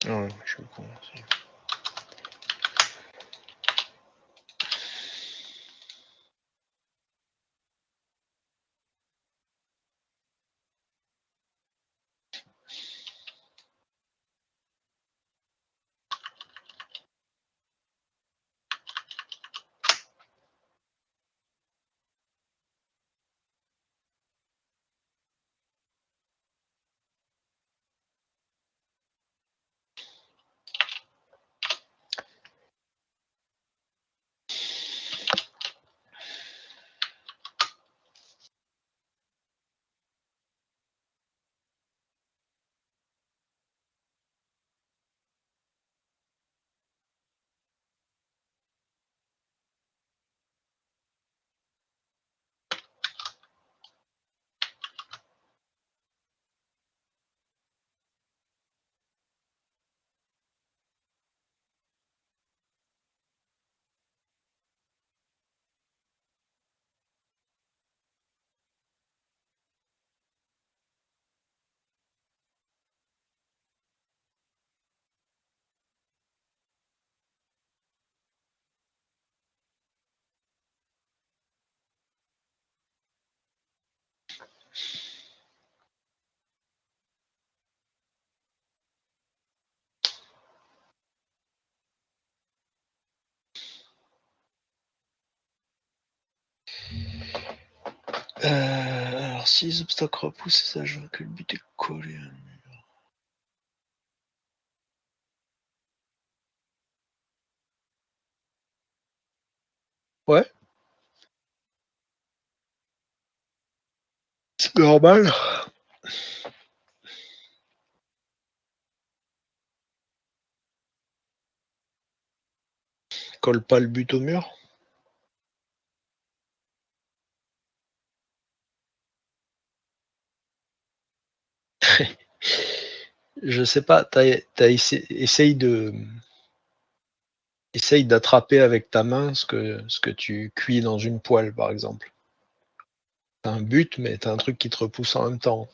Ah ouais, je suis con aussi. Alors, si les obstacles repoussent, ça joue que le but est collé à un mur. Ouais. C'est normal. Colle pas le but au mur. Je sais pas, essaye d'attraper avec ta main ce que tu cuis dans une poêle, par exemple. T'as un but, mais t'as un truc qui te repousse en même temps.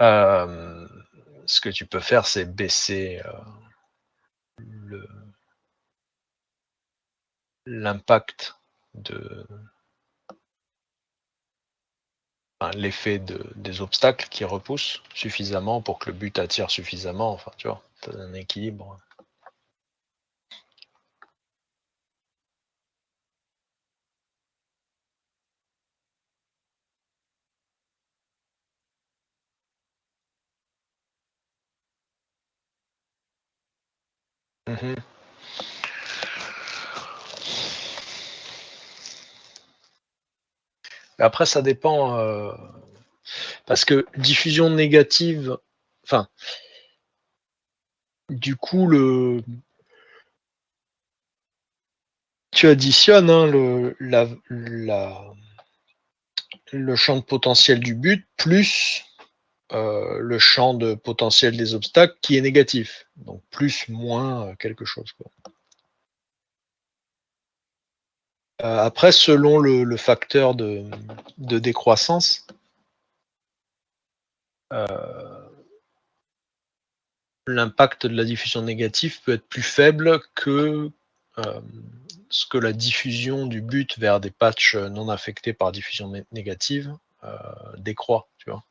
Euh, Ce que tu peux faire, c'est baisser le- l'impact de l'effet des obstacles qui repoussent suffisamment pour que le but attire suffisamment. Enfin, tu vois, t'as un équilibre. Mhm. Après, ça dépend. Parce que diffusion négative, enfin, du coup, tu additionnes hein, le champ de potentiel du but plus le champ de potentiel des obstacles qui est négatif. Donc plus, moins, quelque chose. Quoi. Après, selon le facteur de décroissance, l'impact de la diffusion négative peut être plus faible que euh, ce que la diffusion du but vers des patchs non affectés par diffusion négative décroît, tu vois.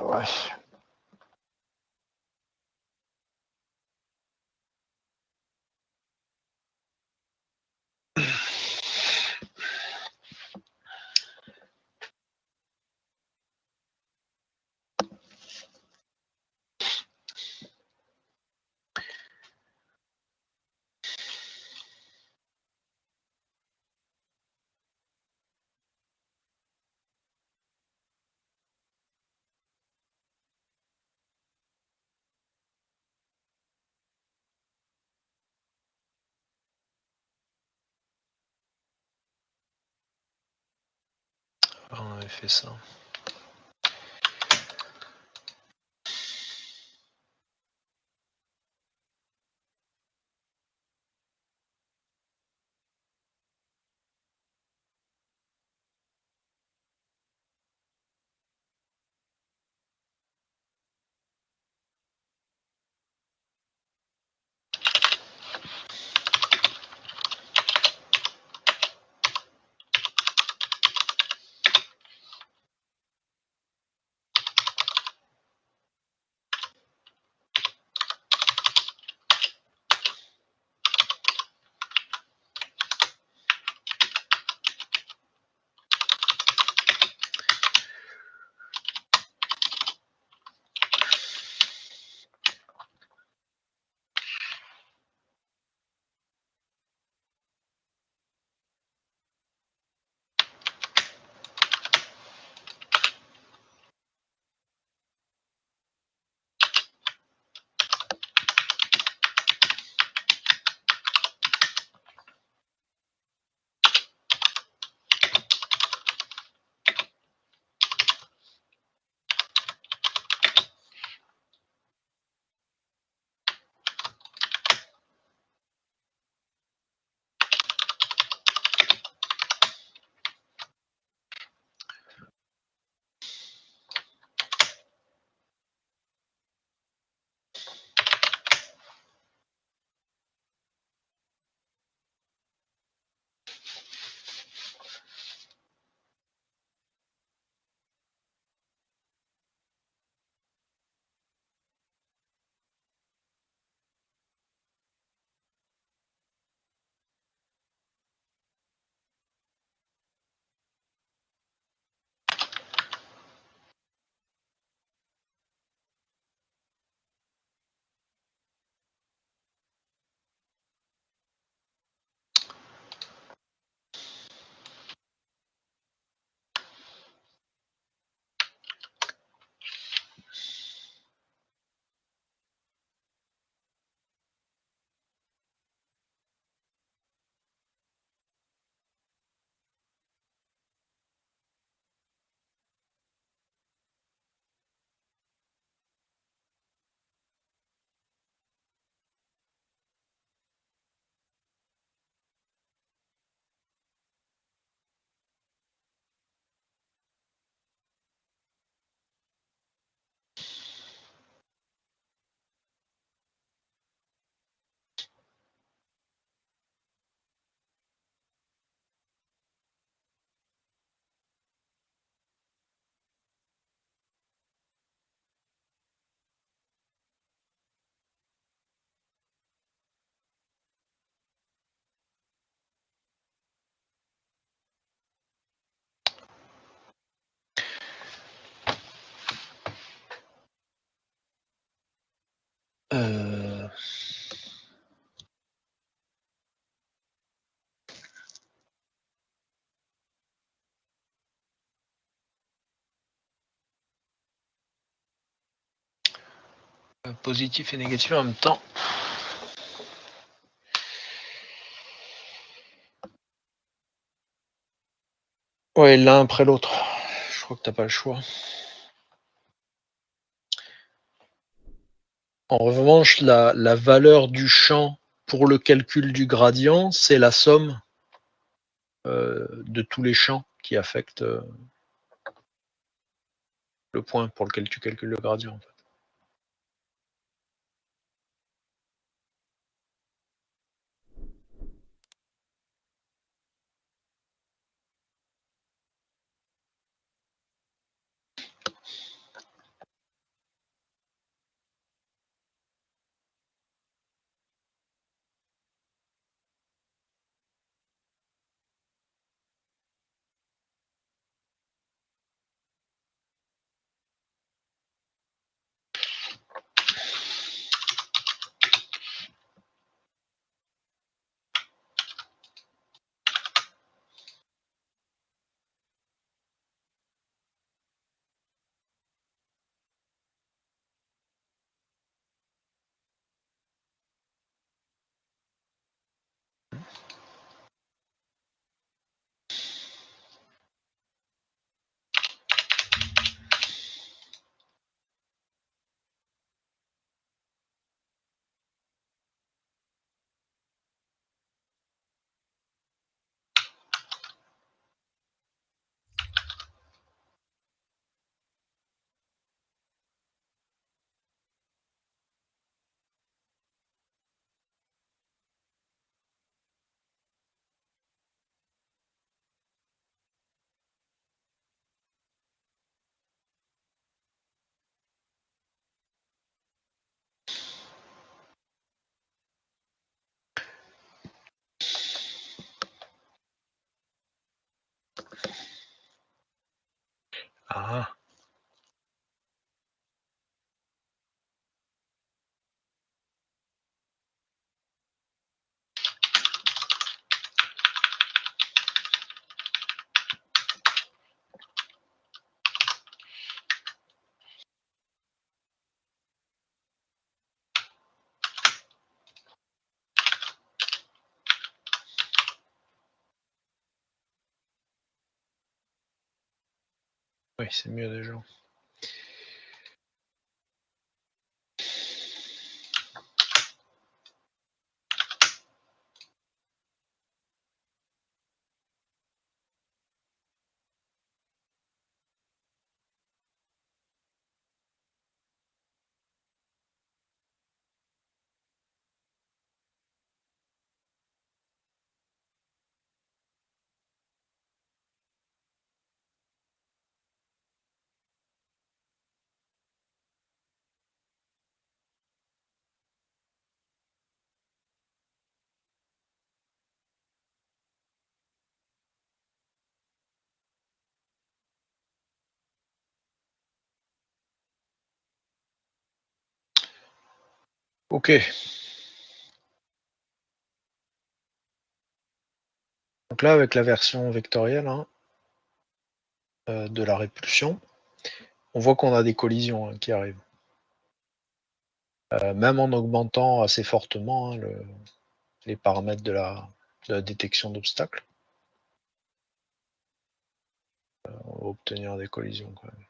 Ouais. avait fait ça. Positif et négatif en même temps. Ouais, l'un après l'autre. Je crois que t'as pas le choix. En revanche, la valeur du champ pour le calcul du gradient, c'est la somme de tous les champs qui affectent le point pour lequel tu calcules le gradient. En fait. Ah. Oui, c'est mieux déjà. Ok. Donc là, avec la version vectorielle hein, de la répulsion, on voit qu'on a des collisions hein, qui arrivent. Même en augmentant assez fortement hein, les paramètres de la détection d'obstacles, on va obtenir des collisions quand même.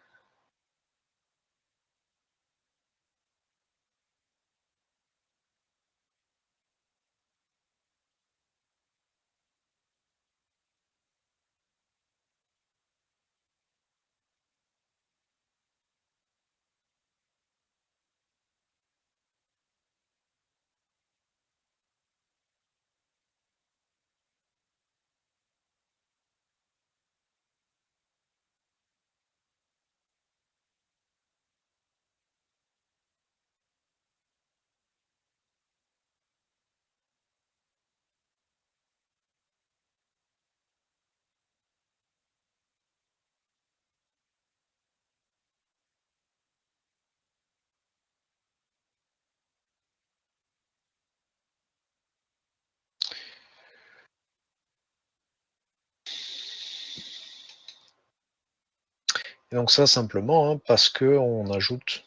Et donc ça simplement hein, parce qu'on ajoute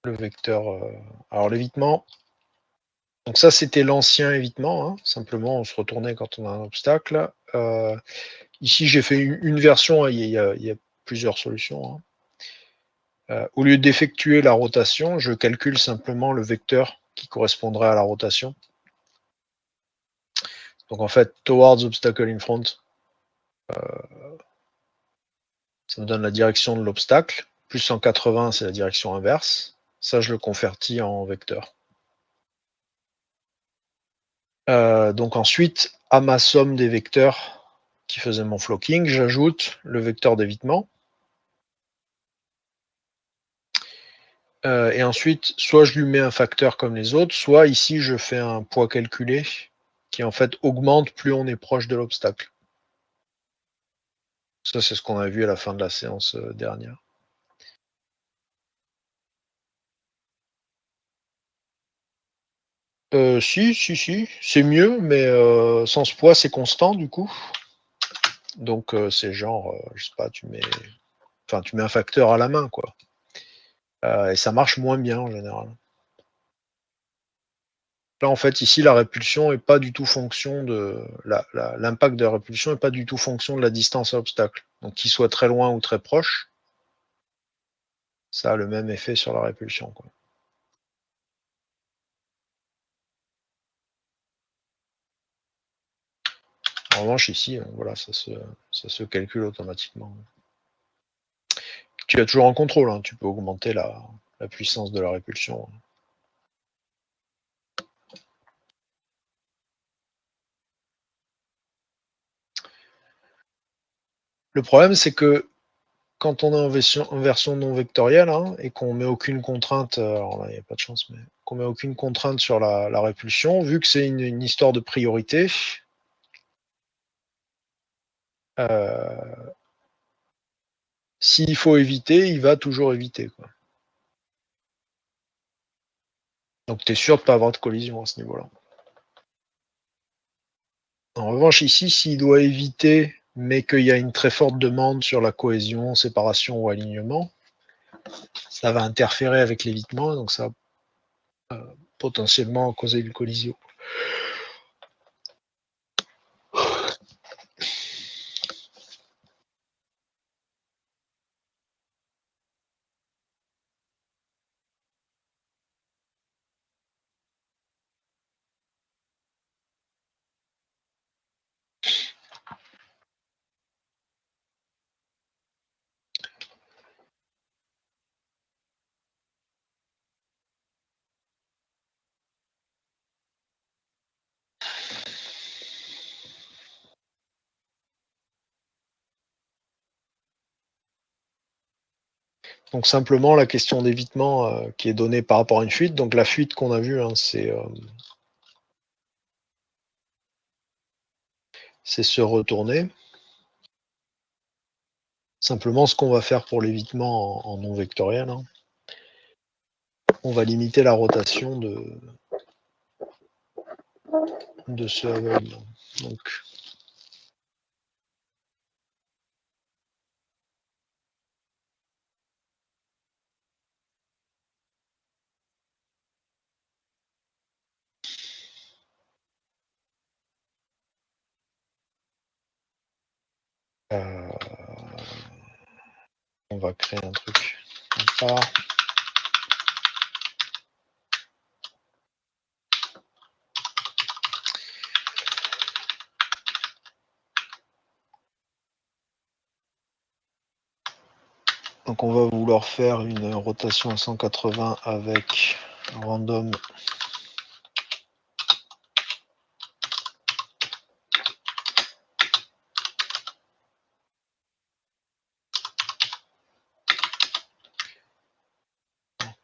le vecteur. Alors l'évitement, donc ça c'était l'ancien évitement, hein, simplement on se retournait quand on a un obstacle. Ici j'ai fait une version, hein, il y a plusieurs solutions. Hein. Au lieu d'effectuer la rotation, je calcule simplement le vecteur qui correspondrait à la rotation. Donc en fait, towards obstacle in front, ça me donne la direction de l'obstacle. Plus 180, c'est la direction inverse. Ça, je le convertis en vecteur. Donc ensuite, à ma somme des vecteurs qui faisaient mon flocking, j'ajoute le vecteur d'évitement. Et ensuite, soit je lui mets un facteur comme les autres, soit ici, je fais un poids calculé qui en fait augmente plus on est proche de l'obstacle. Ça, c'est ce qu'on a vu à la fin de la séance dernière. Si, c'est mieux, mais sans ce poids, c'est constant du coup. Donc c'est genre, je sais pas, tu mets un facteur à la main, quoi. Et ça marche moins bien en général. Là, en fait, ici, la répulsion est pas du tout fonction de l'impact de la répulsion est pas du tout fonction de la distance à obstacle. Donc qu'il soit très loin ou très proche, ça a le même effet sur la répulsion, quoi. En revanche, ici, voilà, ça se calcule automatiquement. Tu as toujours un contrôle, hein, tu peux augmenter la puissance de la répulsion. Le problème, c'est que quand on est en version non vectorielle hein, et qu'on met aucune contrainte, alors là, il n'y a pas de chance, mais qu'on met aucune contrainte sur la répulsion, vu que c'est une histoire de priorité, S'il faut éviter, il va toujours éviter, quoi. Donc tu es sûr de pas avoir de collision à ce niveau-là. En revanche, ici, s'il doit éviter, mais qu'il y a une très forte demande sur la cohésion, séparation ou alignement, ça va interférer avec l'évitement, donc ça va potentiellement causer une collision. Donc simplement la question d'évitement qui est donnée par rapport à une fuite. Donc la fuite qu'on a vue, hein, c'est se retourner. Simplement, ce qu'on va faire pour l'évitement en non vectoriel, hein, on va limiter la rotation de ce avoid. Donc, on va créer un truc comme ça. Donc on va vouloir faire une rotation à 180 avec random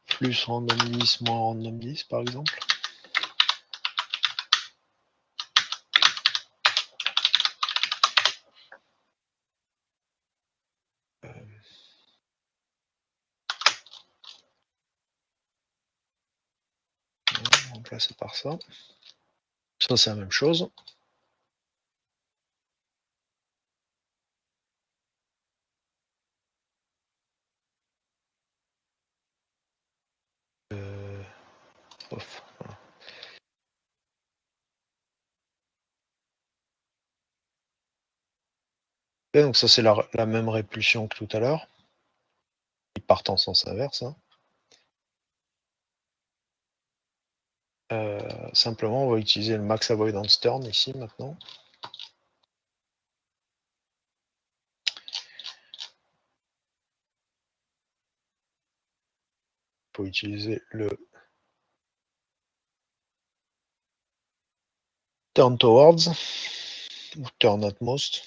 plus random 10 moins random 10 par exemple. On va remplacer par ça. Ça c'est la même chose. Off. Voilà. Et donc ça c'est la même répulsion que tout à l'heure. Ils partent en sens inverse. Hein. Simplement on va utiliser le max avoidance turn ici maintenant. Il faut utiliser le turn towards ou turn at most.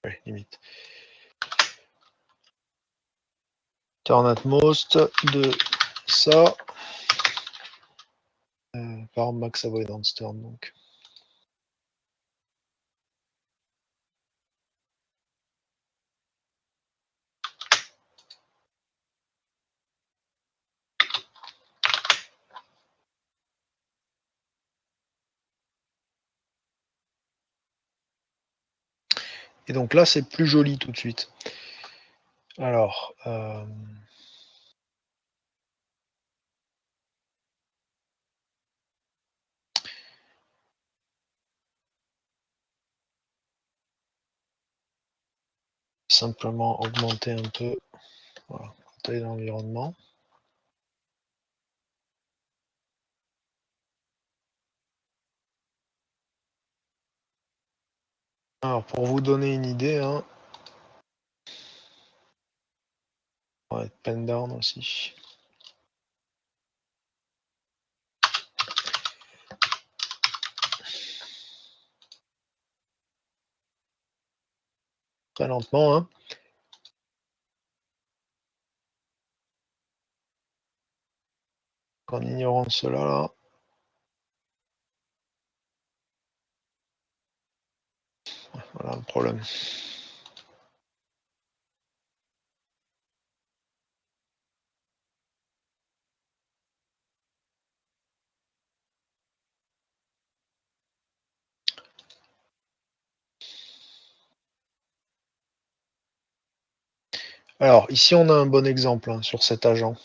Ouais, limite. Turn at most de ça par max avoidance turn donc. Et donc là c'est plus joli tout de suite. Alors simplement augmenter un peu voilà, la taille de l'environnement. Alors pour vous donner une idée, hein, Ouais, pen down aussi. Très lentement, hein. En ignorant cela, là. Voilà le problème. Alors, ici, on a un bon exemple hein, sur cet agent.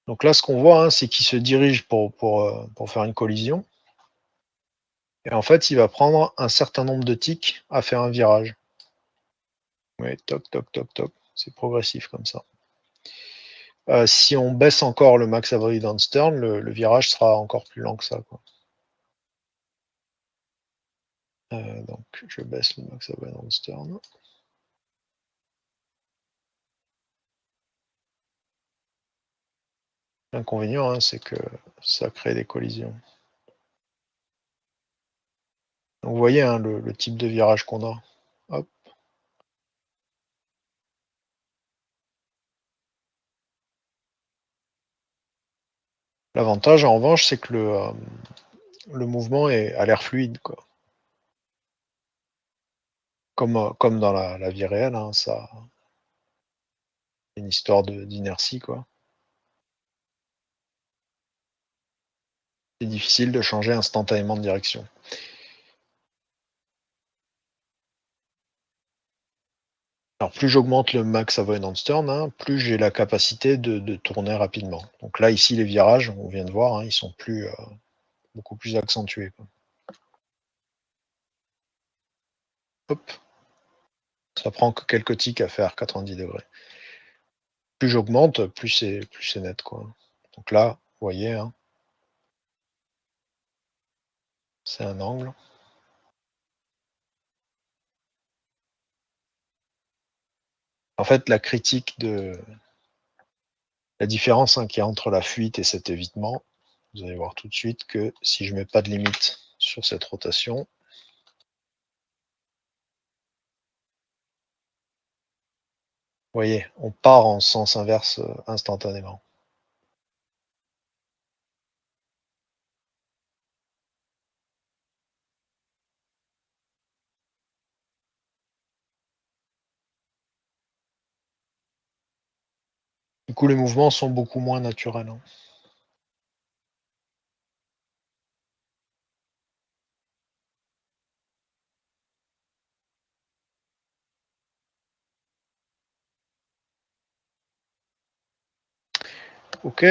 Donc là, ce qu'on voit, hein, c'est qu'il se dirige pour faire une collision. Et en fait, il va prendre un certain nombre de ticks à faire un virage. Oui, toc, toc, toc, toc. C'est progressif comme ça. Si on baisse encore le max avoid on stern, le virage sera encore plus lent que ça. Quoi. Donc, je baisse le max avoid on stern. L'inconvénient, hein, c'est que ça crée des collisions. Donc, vous voyez hein, le type de virage qu'on a. Hop. L'avantage, en revanche, c'est que le mouvement a l'air fluide. Quoi. Comme dans la vie réelle, hein, ça, une histoire d'inertie. Quoi. C'est difficile de changer instantanément de direction. Alors plus j'augmente le max avoidance turn, hein, plus j'ai la capacité de tourner rapidement. Donc là, ici, les virages, on vient de voir, hein, ils sont beaucoup plus accentués. Quoi. Hop. Ça prend que quelques ticks à faire 90 degrés. Plus j'augmente, plus c'est net. Quoi. Donc là, vous voyez, hein, c'est un angle. En fait, la critique de la différence hein, qu'il y a entre la fuite et cet évitement, vous allez voir tout de suite que si je ne mets pas de limite sur cette rotation, vous voyez, on part en sens inverse instantanément. Du coup, les mouvements sont beaucoup moins naturels. Hein. Ok.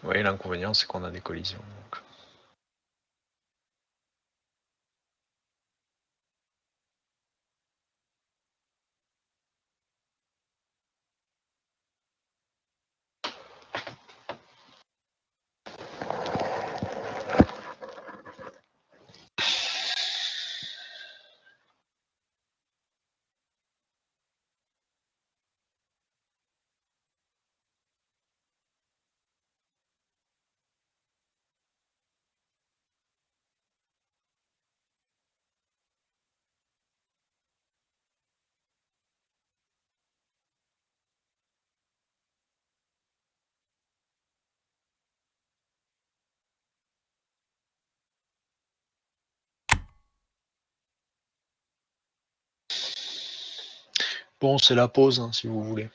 Oui, l'inconvénient, c'est qu'on a des collisions. Donc. Bon, c'est la pause, hein, si vous voulez.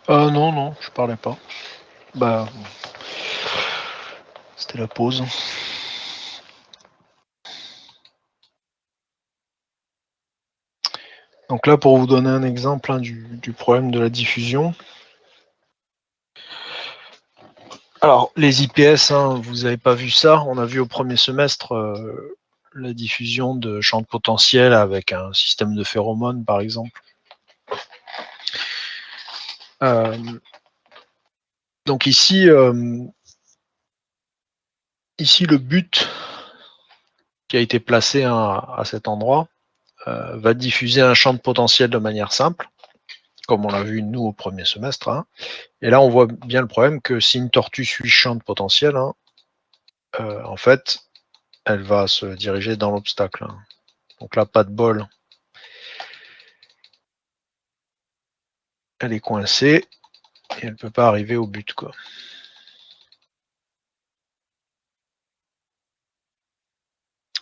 Non, non, je parlais pas. Bah, c'était la pause. Donc là, pour vous donner un exemple hein, du problème de la diffusion. Alors, les IPS, hein, vous n'avez pas vu ça. On a vu au premier semestre la diffusion de champs de potentiel avec un système de phéromones, par exemple. Donc ici, le but qui a été placé à cet endroit va diffuser un champ de potentiel de manière simple, comme on l'a vu nous au premier semestre. Hein. Et là, on voit bien le problème que si une tortue suit champ de potentiel, hein, en fait, elle va se diriger dans l'obstacle. Hein. Donc là, pas de bol. Elle est coincée et elle ne peut pas arriver au but, quoi.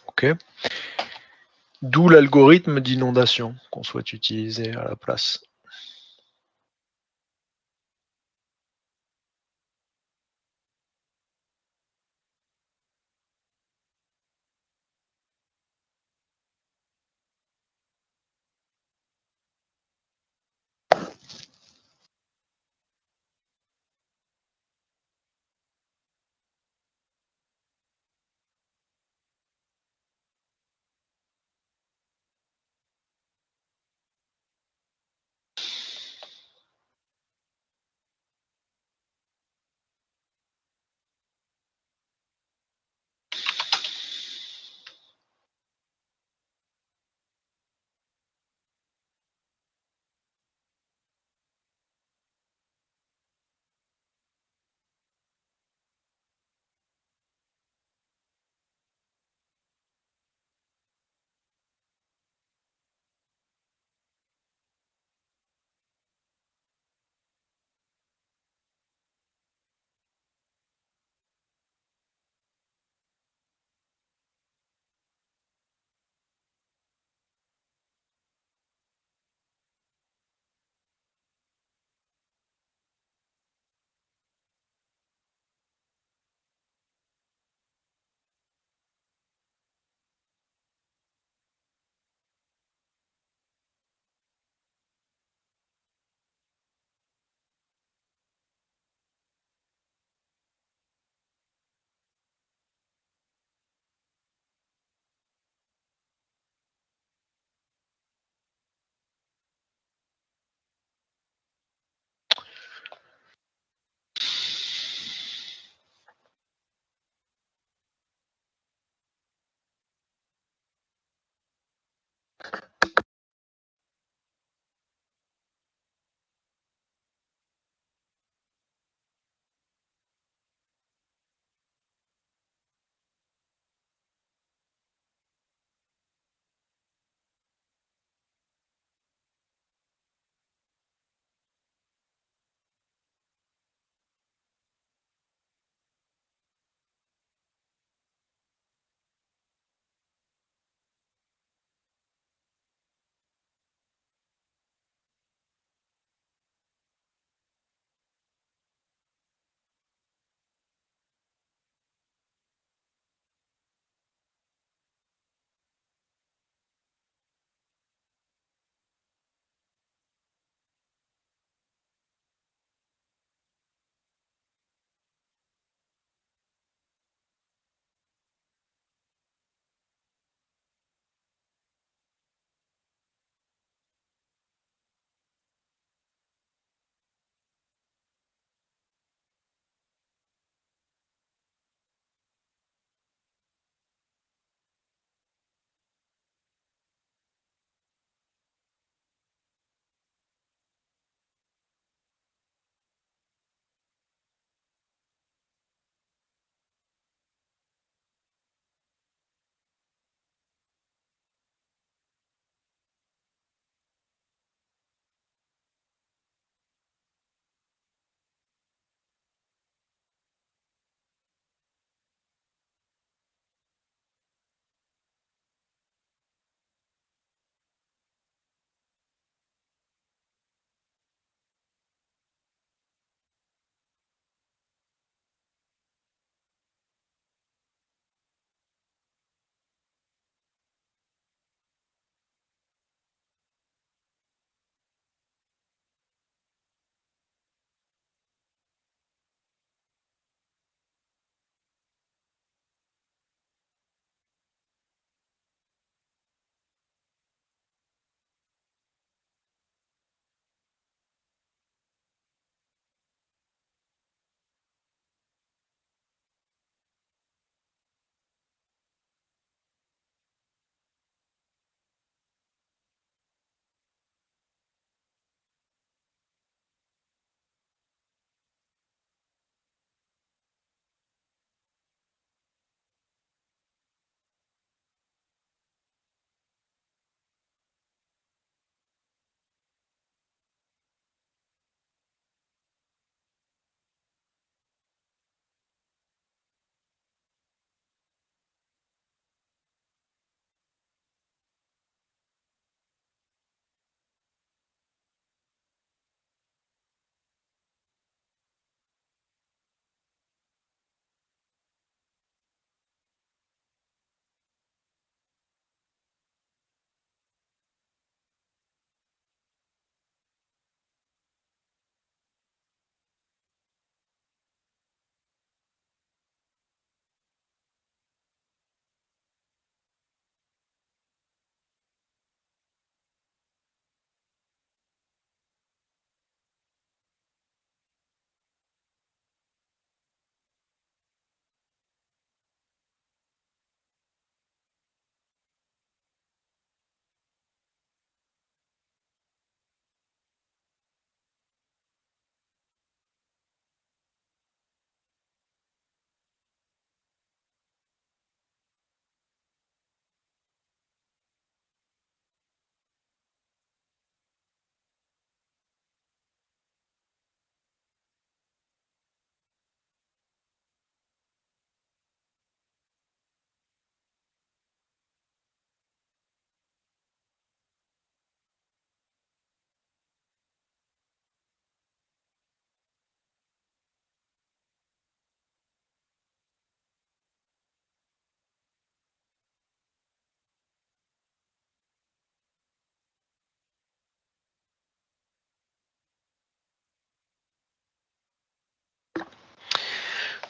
Ok. D'où l'algorithme d'inondation qu'on souhaite utiliser à la place.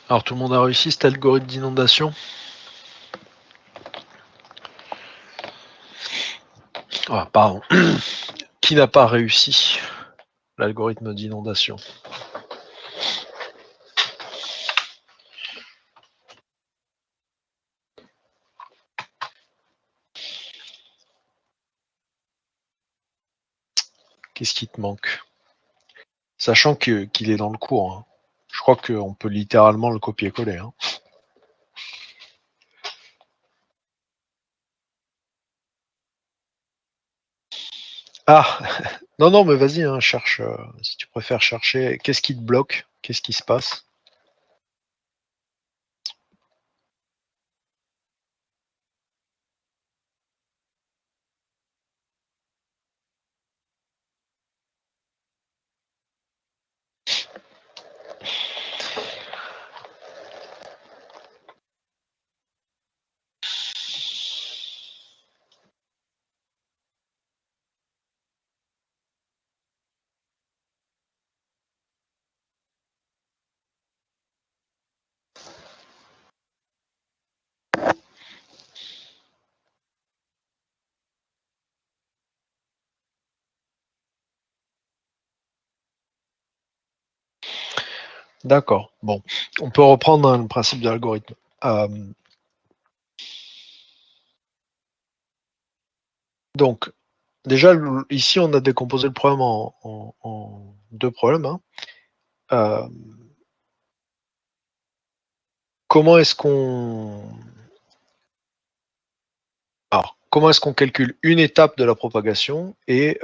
Alors tout le monde a réussi cet algorithme d'inondation? Ah, pardon. Qui n'a pas réussi l'algorithme d'inondation? Qu'est-ce qui te manque? Sachant qu'il est dans le cours. Hein. Je crois qu'on peut littéralement le copier-coller. Hein. Ah non, non, mais vas-y, hein, cherche. Si tu préfères chercher, qu'est-ce qui te bloque? Qu'est-ce qui se passe? D'accord. Bon, on peut reprendre hein, le principe de l'algorithme. Donc, déjà, ici, on a décomposé le problème en deux problèmes. Hein. Euh, comment est-ce qu'on comment est-ce qu'on calcule une étape de la propagation et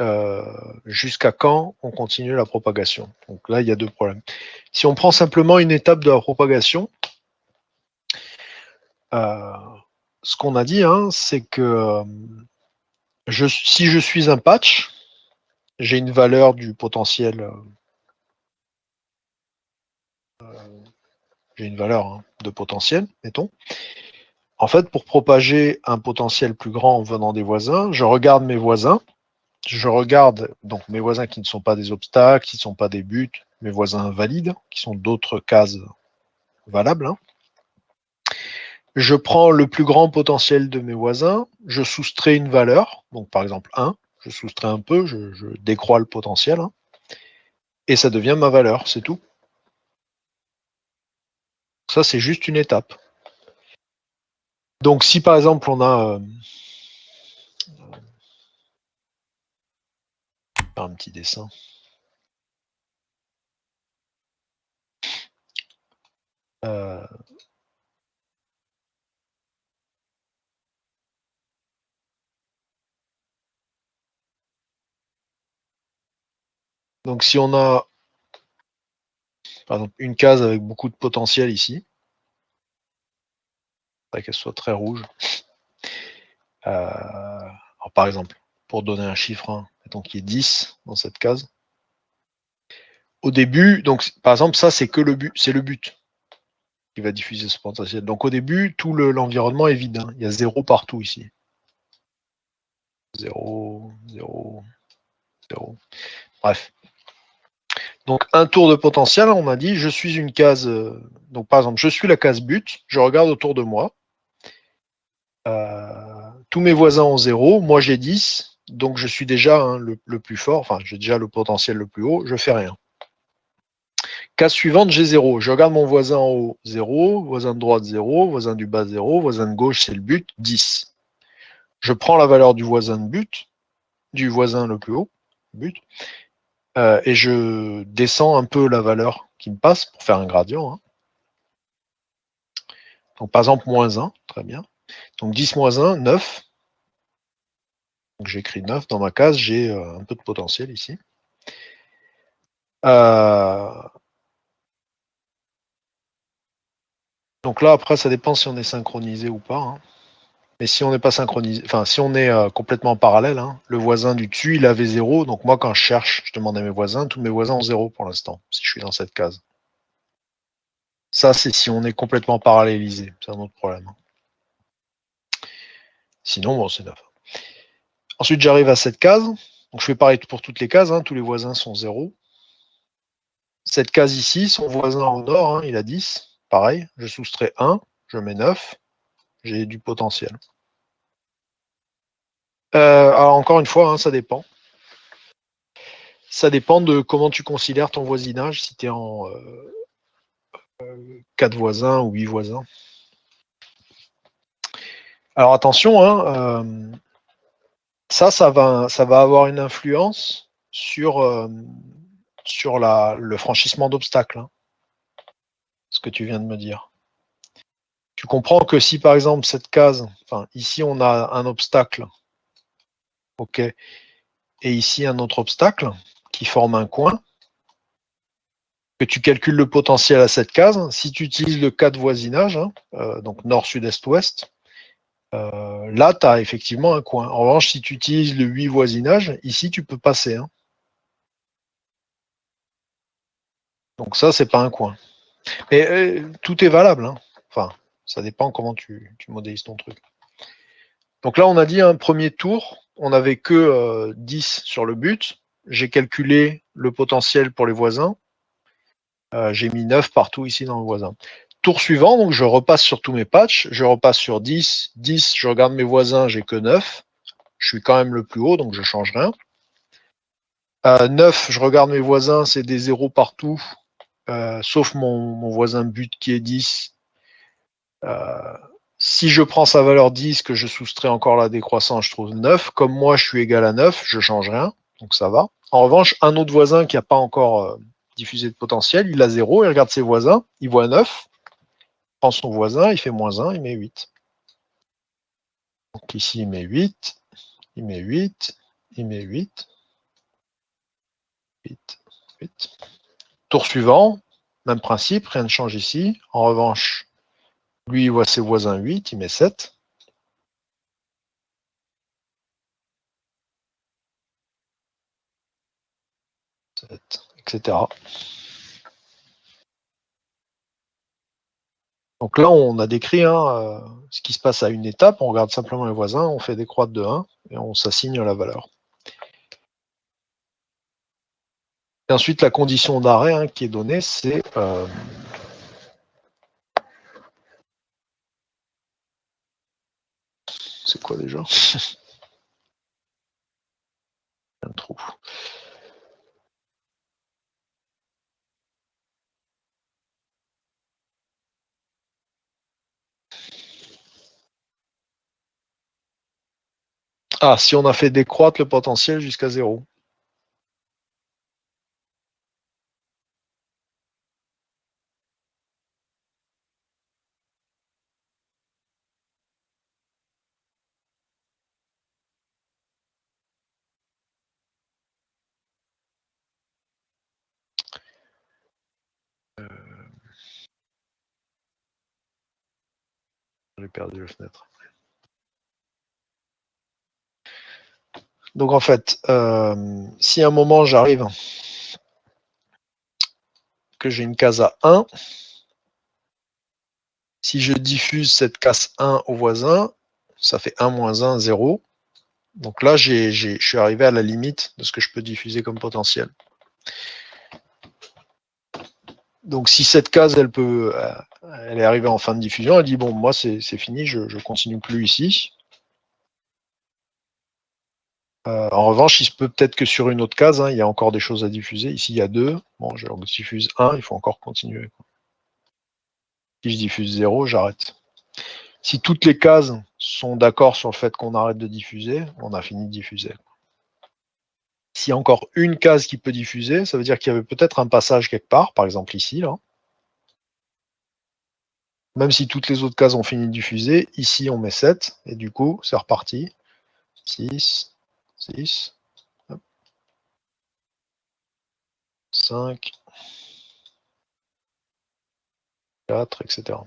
jusqu'à quand on continue la propagation? Donc là, il y a deux problèmes. Si on prend simplement une étape de la propagation, euh, ce qu'on a dit, hein, c'est que si je suis un patch, j'ai une valeur du potentiel, j'ai une valeur hein, de potentiel, mettons. En fait, pour propager un potentiel plus grand en venant des voisins, je regarde mes voisins, je regarde donc mes voisins qui ne sont pas des obstacles, qui ne sont pas des buts, mes voisins valides, qui sont d'autres cases valables. Hein. Je prends le plus grand potentiel de mes voisins, je soustrais une valeur, donc par exemple 1, je soustrais un peu, je décroît le potentiel, hein, et ça devient ma valeur, c'est tout. Ça, c'est juste une étape. Donc si par exemple on a un petit dessin. Euh, donc si on a par exemple une case avec beaucoup de potentiel ici, qu'elle soit très rouge. Alors, par exemple, pour donner un chiffre, hein, mettons qu'il y ait 10 dans cette case. Au début, donc par exemple, ça c'est que le but, c'est le but qui va diffuser ce potentiel. Donc au début, tout l'environnement est vide. Hein. Il y a 0 partout ici. 0, 0, 0. Bref. Donc un tour de potentiel, on a dit, je suis une case. Donc par exemple, je suis la case but, je regarde autour de moi. Tous mes voisins ont 0, moi j'ai 10, donc je suis déjà hein, le plus fort, enfin j'ai déjà le potentiel le plus haut, je fais rien. Case suivante, j'ai 0. Je regarde mon voisin en haut, 0, voisin de droite 0, voisin du bas 0, voisin de gauche c'est le but, 10. Je prends la valeur du voisin de but, du voisin le plus haut, but, et je descends un peu la valeur qui me passe pour faire un gradient. Hein. Donc par exemple, moins 1, très bien. Donc 10 moins 1, 9. Donc j'écris 9 dans ma case, j'ai un peu de potentiel ici. Donc là, après, ça dépend si on est synchronisé ou pas. Hein. Mais si on n'est pas synchronisé, enfin, si on est complètement en parallèle, hein, le voisin du dessus, il avait 0. Donc moi, quand je cherche, je demande à mes voisins, tous mes voisins ont 0 pour l'instant, si je suis dans cette case. Ça, c'est si on est complètement parallélisé. C'est un autre problème. Hein. Sinon, bon, c'est 9. Ensuite, j'arrive à cette case. Donc je fais pareil pour toutes les cases. Hein, tous les voisins sont 0. Cette case ici, son voisin au nord, hein, il a 10. pareil, je soustrais 1, je mets 9, j'ai du potentiel. Alors encore une fois, hein, ça dépend. Ça dépend de comment tu considères ton voisinage, si tu es en 4 voisins ou 8 voisins. Alors attention, hein, ça va avoir une influence sur le franchissement d'obstacles, hein, ce que tu viens de me dire. Tu comprends que si par exemple cette case, enfin ici on a un obstacle, ok, et ici un autre obstacle qui forme un coin, que tu calcules le potentiel à cette case, si tu utilises le cas de voisinage, hein, donc nord, sud, est, ouest, là tu as effectivement un coin. En revanche, si tu utilises le 8 voisinage, ici tu peux passer. Hein. Donc ça, c'est pas un coin. Mais tout est valable. Hein. Enfin, ça dépend comment tu modélises ton truc. Donc là, on a dit un premier tour, on n'avait que 10 sur le but. J'ai calculé le potentiel pour les voisins. J'ai mis 9 partout ici dans le voisin. Tour suivant, donc je repasse sur tous mes patchs. Je repasse sur 10. 10, je regarde mes voisins, j'ai que 9. Je suis quand même le plus haut, donc je change rien. 9, je regarde mes voisins, c'est des zéros partout, sauf mon voisin but qui est 10. Si je prends sa valeur 10, que je soustrais encore la décroissance, je trouve 9. Comme moi, je suis égal à 9, je change rien, donc ça va. En revanche, un autre voisin qui n'a pas encore diffusé de potentiel, il a 0, il regarde ses voisins, il voit 9, il prend son voisin, il fait moins 1, il met 8. Donc ici, il met 8, il met 8, il met 8, 8, 8. Tour suivant, même principe, rien ne change ici. En revanche, lui, il voit ses voisins 8, il met 7. 7, etc. Donc là, on a décrit ce qui se passe à une étape. On regarde simplement les voisins, on fait des croix de 1 et on s'assigne la valeur. Et ensuite, la condition d'arrêt qui est donnée, c'est c'est quoi déjà? Un trou. Ah, si on a fait décroître le potentiel jusqu'à 0. J'ai perdu la fenêtre. Donc en fait, si à un moment j'arrive que j'ai une case à 1, si je diffuse cette case 1 au voisin, ça fait 1 moins 1, 0. Donc là, je suis arrivé à la limite de ce que je peux diffuser comme potentiel. Donc si cette case, elle est arrivée en fin de diffusion, elle dit bon, moi c'est fini, je continue plus ici. En revanche, il se peut peut-être que sur une autre case, il y a encore des choses à diffuser. Ici, il y a 2. Bon, je diffuse 1, il faut encore continuer. Si je diffuse 0, j'arrête. Si toutes les cases sont d'accord sur le fait qu'on arrête de diffuser, on a fini de diffuser. S'il y a encore une case qui peut diffuser, ça veut dire qu'il y avait peut-être un passage quelque part, par exemple ici, là. Même si toutes les autres cases ont fini de diffuser, ici on met 7, et du coup, c'est reparti. 6, 6, 5, 4, etc.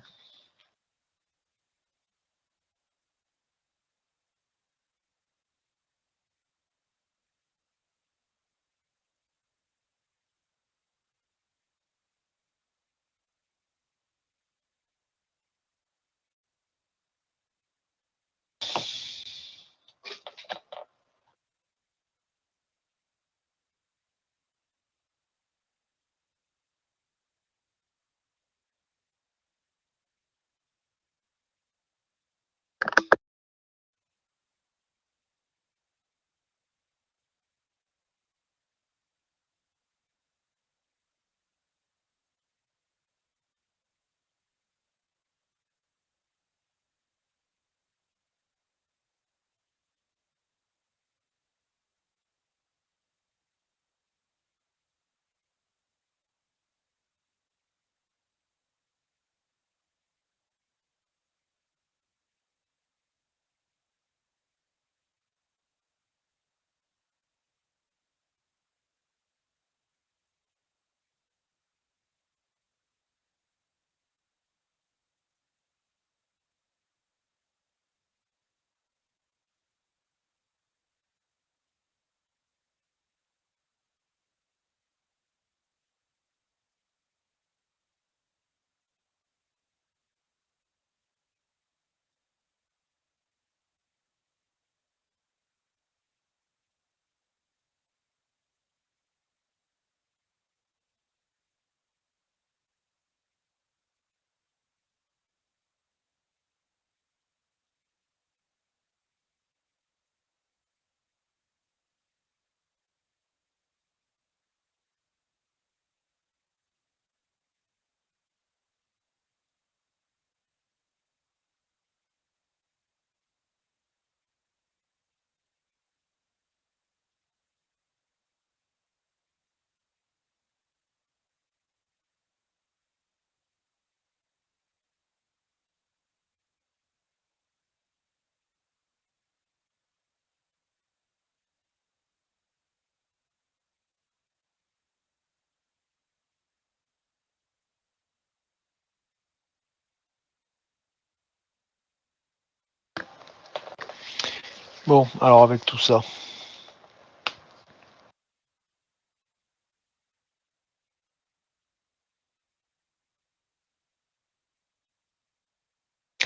Bon, alors avec tout ça.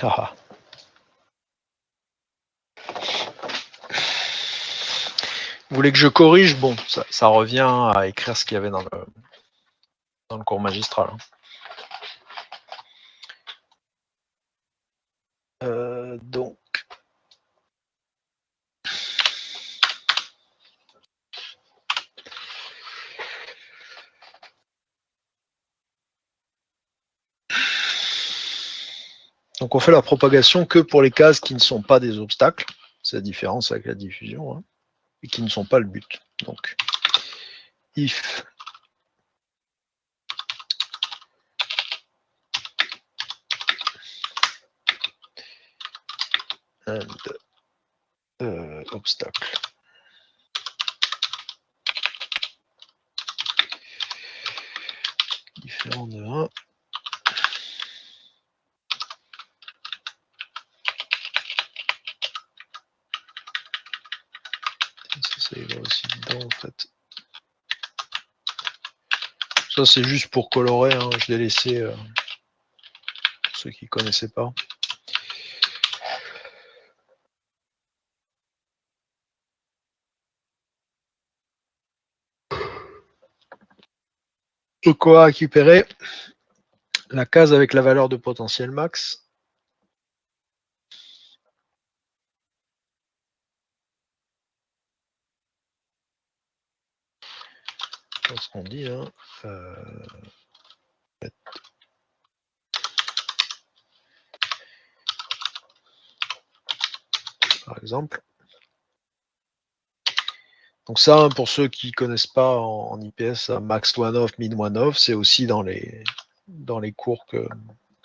Ah. Vous voulez que je corrige? Bon, ça revient à écrire ce qu'il y avait dans le cours magistral. Donc. Donc on fait la propagation que pour les cases qui ne sont pas des obstacles. C'est la différence avec la diffusion. Hein, et qui ne sont pas le but. Donc, if and obstacle. Différent de 1. Ça va aussi dedans en fait. Ça c'est juste pour colorer, hein. Je l'ai laissé pour ceux qui ne connaissaient pas. Donc on va récupérer la case avec la valeur de potentiel max. C'est ce qu'on dit. Hein. Par exemple. Donc ça, pour ceux qui ne connaissent pas en IPS, max one off, min one off, c'est aussi dans les cours que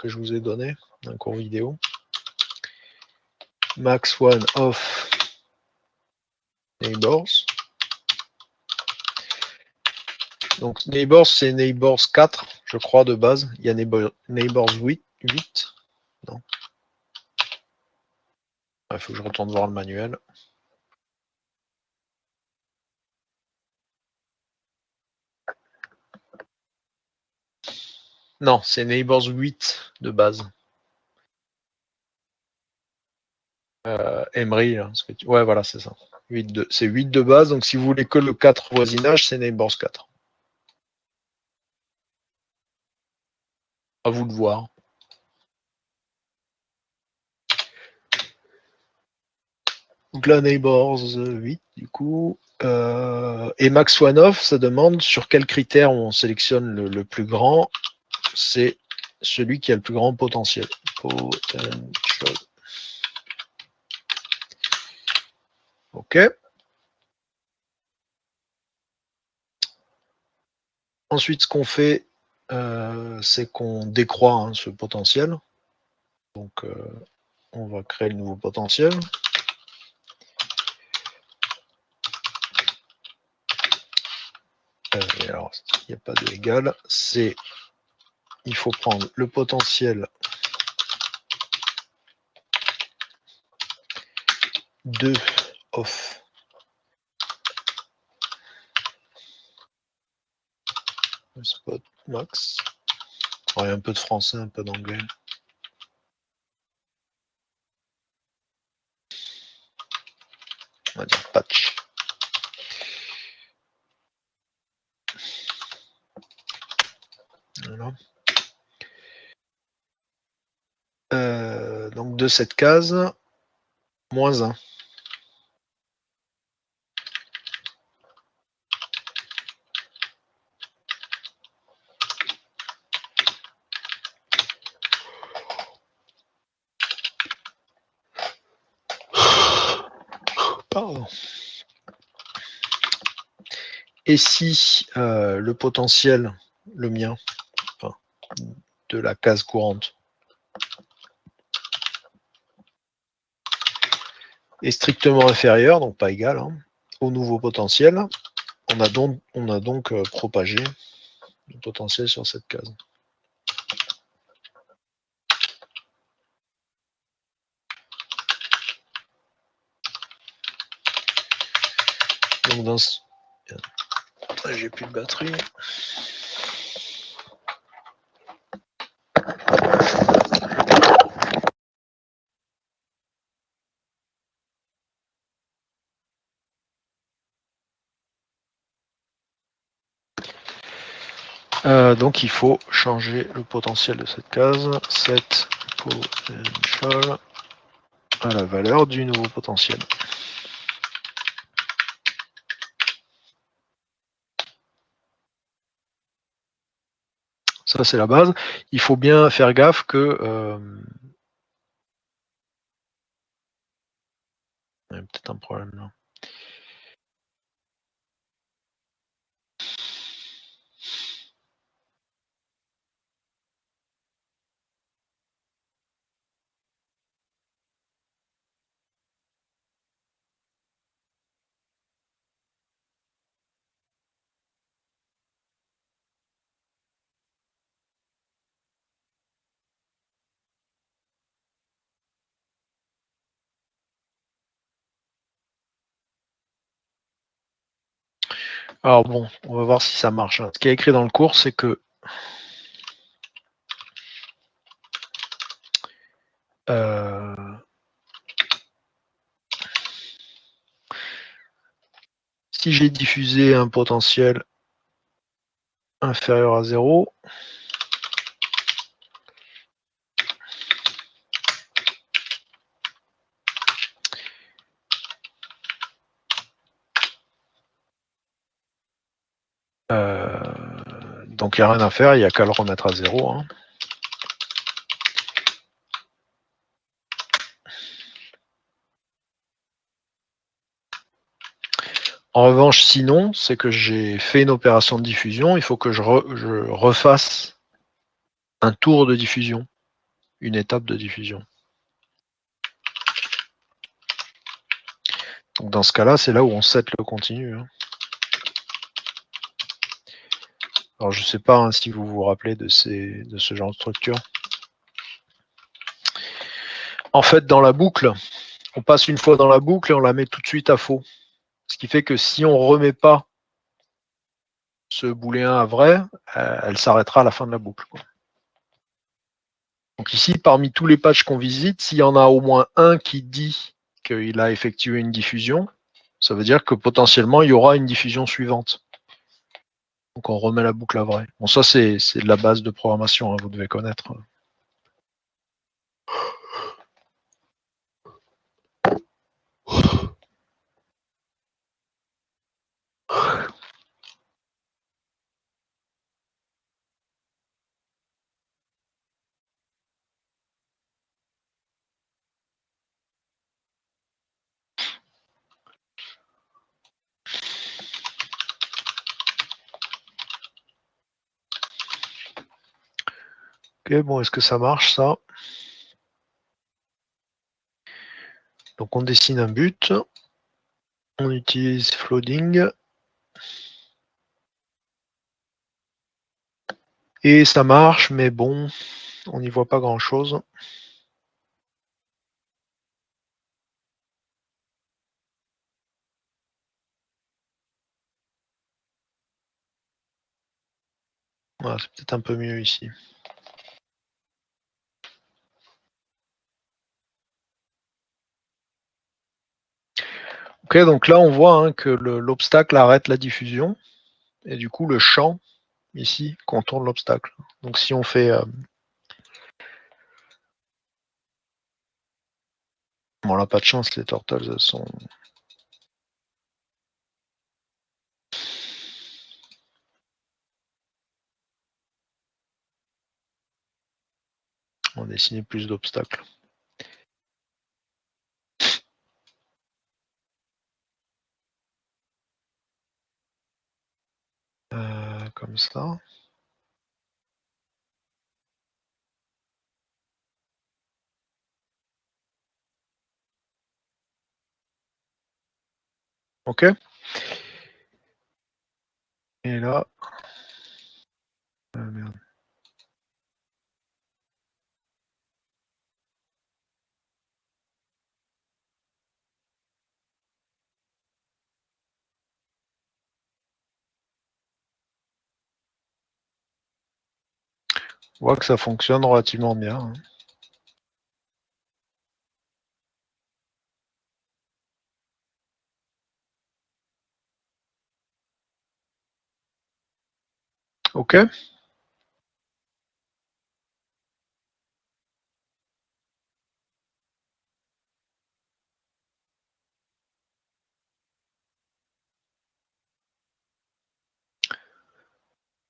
je vous ai donnés, un cours vidéo. Max one off neighbors. Donc neighbors, c'est neighbors 4, je crois, de base. Il y a neighbors 8. Non. Il faut que je retourne voir le manuel. Non, c'est neighbors 8 de base. Emery, là, ouais, voilà, c'est ça. C'est 8 de base, donc si vous voulez que le 4 voisinage, c'est neighbors 4. À vous de voir. Donc là, neighbors 8, du coup. Et max one off, ça demande sur quel critère on sélectionne le plus grand. C'est celui qui a le plus grand potentiel. Potential. OK. Ensuite, ce qu'on fait, c'est qu'on décroît hein, ce potentiel. Donc, on va créer le nouveau potentiel. Alors, il n'y a pas de égal. Il faut prendre le potentiel de off spot max. Alors, il y a un peu de français, un peu d'anglais. On va dire patch. Voilà. Donc de cette case, moins 1. Pardon. Et si le potentiel, le mien, enfin, de la case courante, est strictement inférieur, donc pas égal, hein, au nouveau potentiel, on a donc propagé le potentiel sur cette case. Donc dans ce... J'ai plus de batterie. Donc il faut changer le potentiel de cette case, set potential à la valeur du nouveau potentiel. Ça c'est la base. Il faut bien faire gaffe que il y a peut-être un problème là. Alors bon, on va voir si ça marche. Ce qui est écrit dans le cours, c'est que si j'ai diffusé un potentiel inférieur à 0, donc il n'y a rien à faire, il n'y a qu'à le remettre à 0. Hein. En revanche, sinon, c'est que j'ai fait une opération de diffusion, il faut que je refasse un tour de diffusion, une étape de diffusion. Donc dans ce cas-là, c'est là où on set le continu. Hein. Alors je ne sais pas hein, si vous vous rappelez de ce genre de structure. En fait, dans la boucle, on passe une fois dans la boucle et on la met tout de suite à faux. Ce qui fait que si on ne remet pas ce booléen à vrai, elle s'arrêtera à la fin de la boucle. Quoi. Donc ici, parmi tous les patchs qu'on visite, s'il y en a au moins un qui dit qu'il a effectué une diffusion, ça veut dire que potentiellement, il y aura une diffusion suivante. Donc on remet la boucle à vrai. Bon, ça, c'est de la base de programmation, hein, vous devez connaître. Ok, bon, est-ce que ça marche, ça? Donc on dessine un but. On utilise flooding. Et ça marche, mais bon, on n'y voit pas grand-chose. Voilà, c'est peut-être un peu mieux ici. Ok, donc là on voit hein, que l'obstacle arrête la diffusion, et du coup le champ, ici, contourne l'obstacle. Donc si on fait... Bon là pas de chance, les turtles elles sont... On va dessiner plus d'obstacles. Comme ça. Ok. Et là... merde. On voit que ça fonctionne relativement bien, hein. Ok.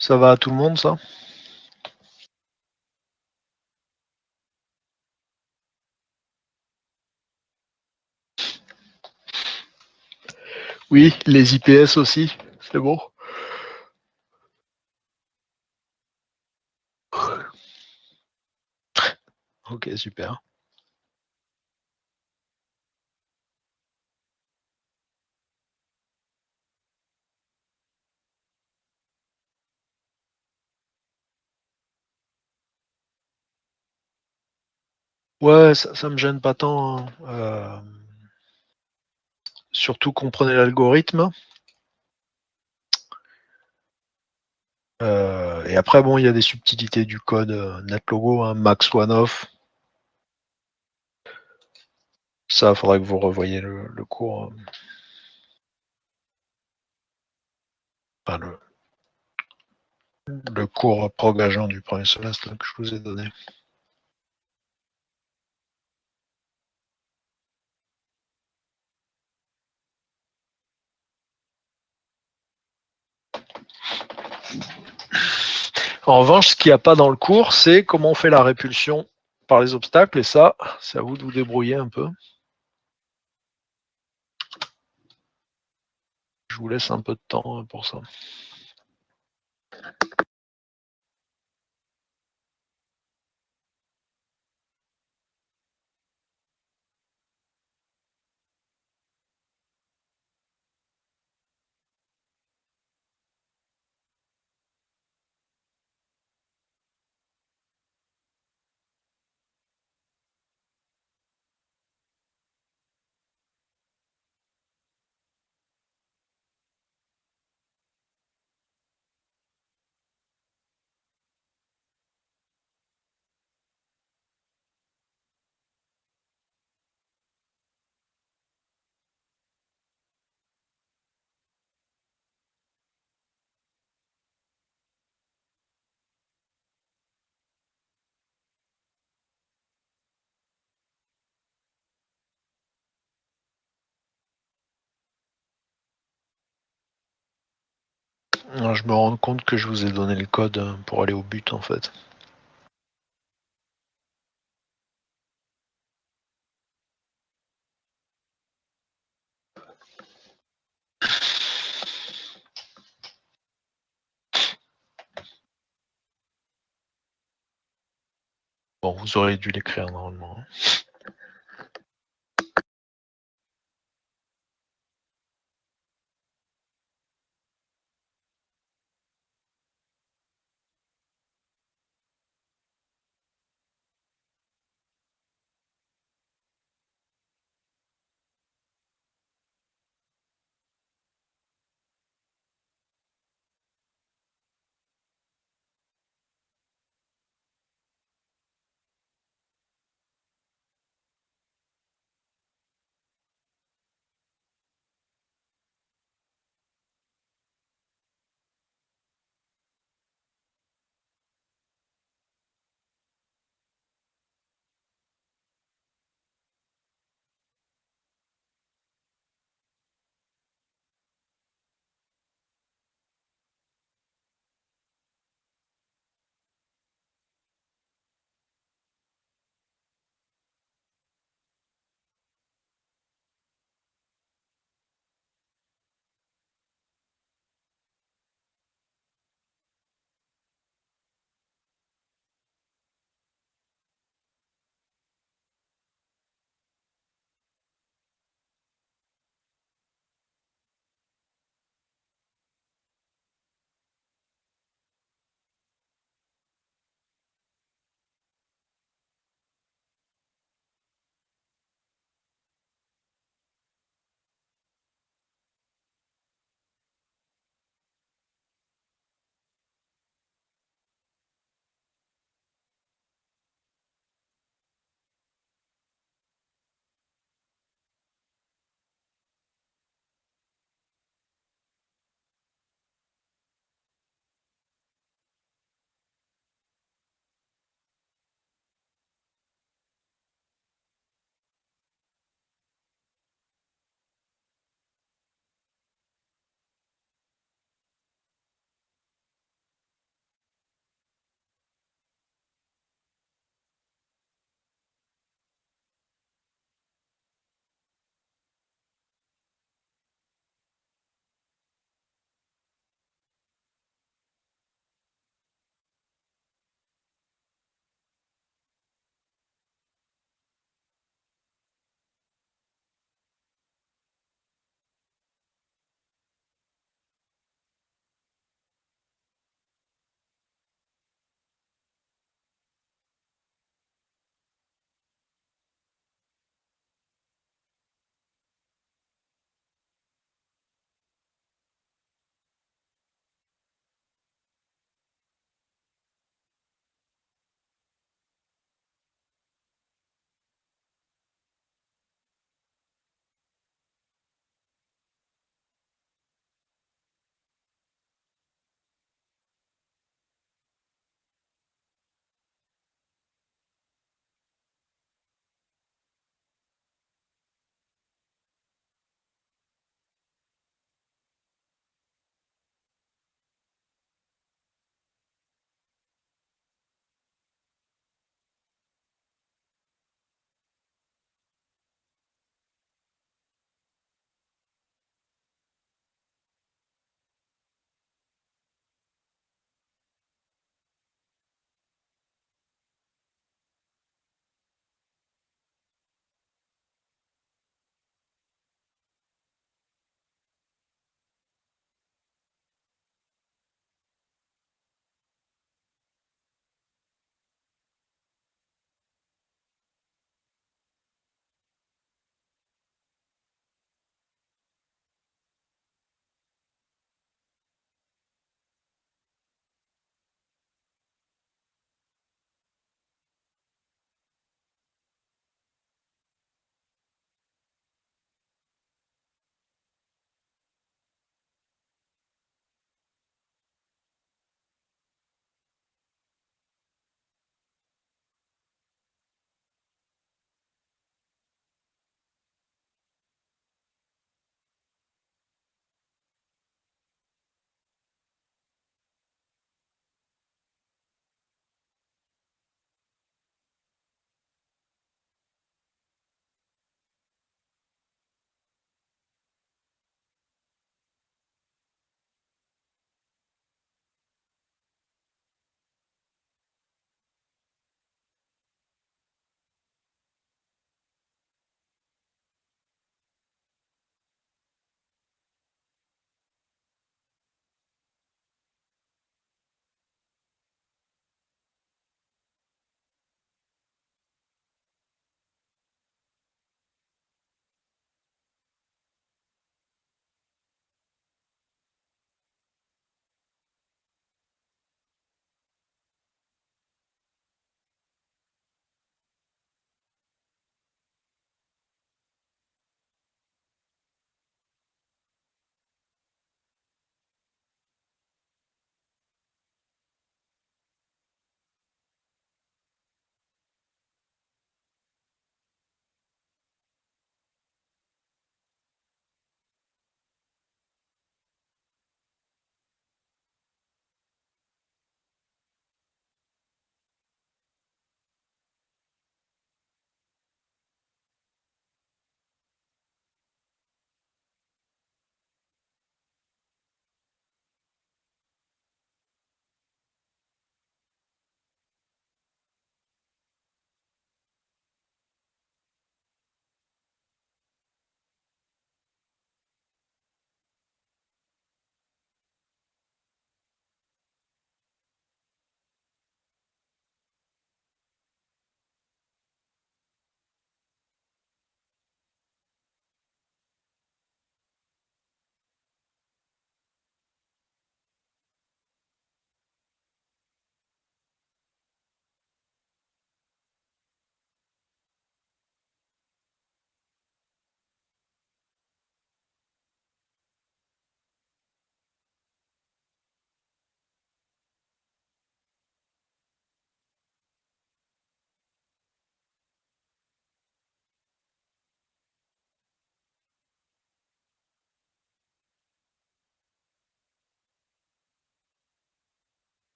Ça va à tout le monde, ça? Oui, les IPS aussi, c'est bon. Ok, super. Ouais, ça me gêne pas tant, hein. Surtout comprenez l'algorithme. Et après, bon, il y a des subtilités du code NetLogo, hein, max one off. Ça, il faudrait que vous revoyiez le cours, enfin, le cours prog agent du premier semestre que je vous ai donné. En revanche, ce qu'il n'y a pas dans le cours, c'est comment on fait la répulsion par les obstacles, et ça, c'est à vous de vous débrouiller un peu. Je vous laisse un peu de temps pour ça. Je me rends compte que je vous ai donné le code pour aller au but, en fait. Bon, vous auriez dû l'écrire normalement, hein.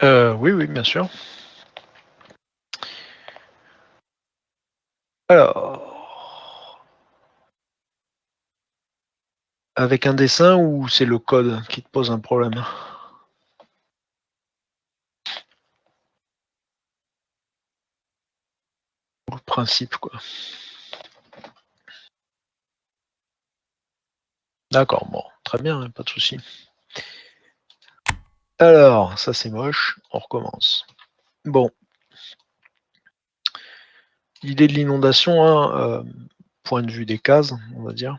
Oui, bien sûr. Alors, avec un dessin ou c'est le code qui te pose un problème? Le principe, quoi. D'accord, bon, très bien, hein, pas de souci. Alors, ça c'est moche, on recommence. Bon. L'idée de l'inondation, hein, point de vue des cases, on va dire.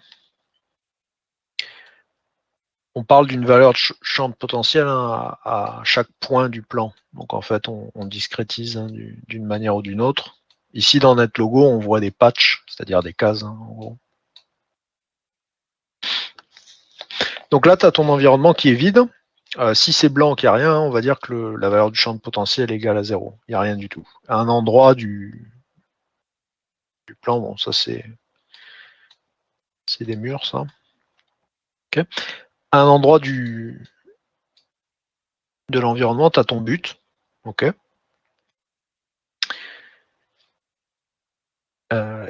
On parle d'une valeur de champ de potentiel, hein, à chaque point du plan. Donc en fait, on discrétise, hein, d'une manière ou d'une autre. Ici, dans notre logo, on voit des patchs, c'est-à-dire des cases, hein, en gros. Donc là, tu as ton environnement qui est vide. Si c'est blanc, qu'il n'y a rien, on va dire que la valeur du champ de potentiel est égale à 0. Il n'y a rien du tout. À un endroit du plan, bon, ça c'est des murs, ça. Okay. À un endroit de l'environnement, tu as ton but. Ok.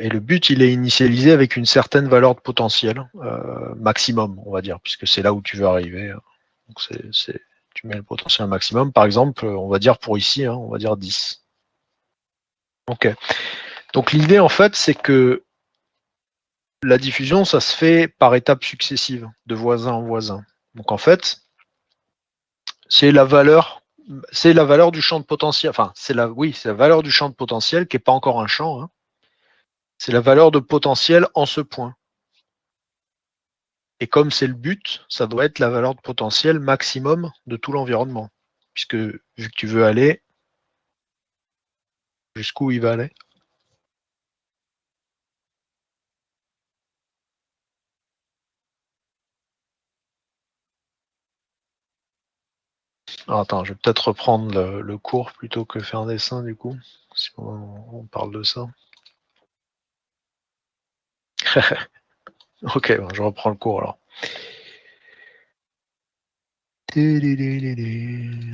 Et le but, il est initialisé avec une certaine valeur de potentiel, maximum, on va dire, puisque c'est là où tu veux arriver. Donc tu mets le potentiel maximum. Par exemple, on va dire pour ici, hein, on va dire 10. Ok. Donc l'idée, en fait, c'est que la diffusion, ça se fait par étapes successives, de voisin en voisin. Donc en fait, c'est la valeur du champ de potentiel. Enfin, c'est la valeur du champ de potentiel qui n'est pas encore un champ. Hein. C'est la valeur de potentiel en ce point. Et comme c'est le but, ça doit être la valeur de potentiel maximum de tout l'environnement. Puisque vu que tu veux aller, jusqu'où il va aller? Alors, attends, je vais peut-être reprendre le cours plutôt que faire un dessin du coup, si on parle de ça. Ok, bon, je reprends le cours alors.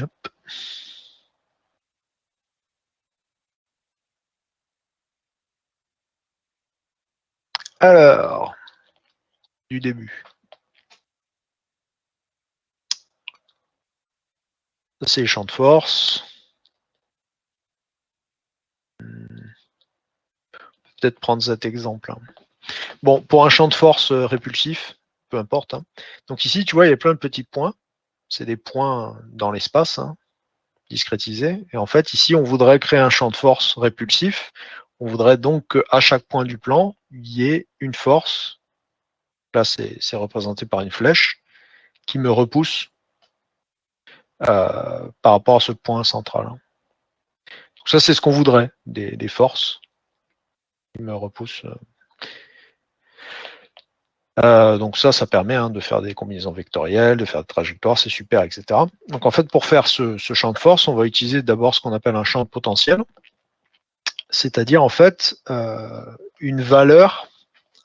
Hop. Alors, du début. Ça, c'est les champs de force. Peut-être prendre cet exemple. Hein. Bon, pour un champ de force répulsif, peu importe. Hein. Donc ici, tu vois, il y a plein de petits points. C'est des points dans l'espace, hein, discrétisés. Et en fait, ici, on voudrait créer un champ de force répulsif. On voudrait donc qu'à chaque point du plan, il y ait une force. Là, c'est représenté par une flèche qui me repousse par rapport à ce point central. Hein. Donc ça, c'est ce qu'on voudrait, des forces qui me repoussent. Donc ça permet, hein, de faire des combinaisons vectorielles, de faire des trajectoires, c'est super, etc. Donc en fait, pour faire ce champ de force, on va utiliser d'abord ce qu'on appelle un champ de potentiel, c'est-à-dire en fait une valeur,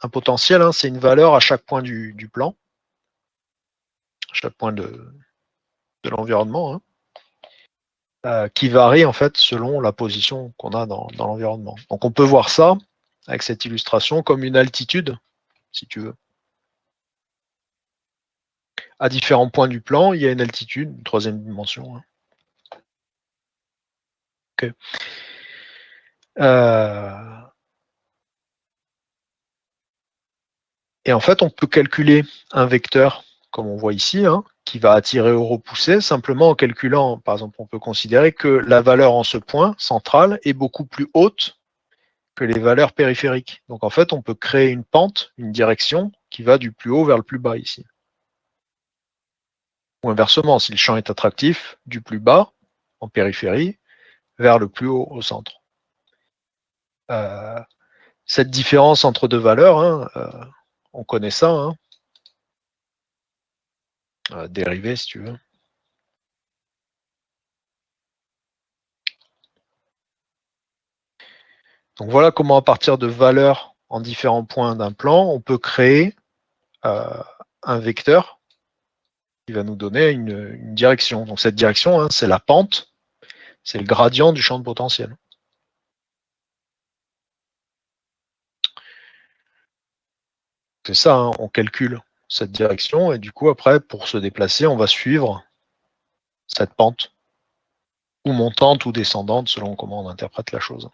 un potentiel, hein, c'est une valeur à chaque point du plan, à chaque point de l'environnement, hein, qui varie en fait selon la position qu'on a dans l'environnement. Donc on peut voir ça avec cette illustration comme une altitude, si tu veux. À différents points du plan, il y a une altitude, une troisième dimension. Hein. Okay. Et en fait, on peut calculer un vecteur, comme on voit ici, hein, qui va attirer ou repousser, simplement en calculant, par exemple, on peut considérer que la valeur en ce point central est beaucoup plus haute que les valeurs périphériques. Donc en fait, on peut créer une pente, une direction qui va du plus haut vers le plus bas ici. Ou inversement, si le champ est attractif, du plus bas, en périphérie, vers le plus haut au centre. Cette différence entre deux valeurs, hein, on connaît ça, hein, dérivée si tu veux. Donc voilà comment à partir de valeurs en différents points d'un plan, on peut créer un vecteur qui va nous donner une direction. Donc cette direction, hein, c'est la pente C'est le gradient du champ de potentiel. C'est ça, hein, on calcule cette direction et du coup après pour se déplacer on va suivre cette pente, ou montante ou descendante selon comment on interprète la chose.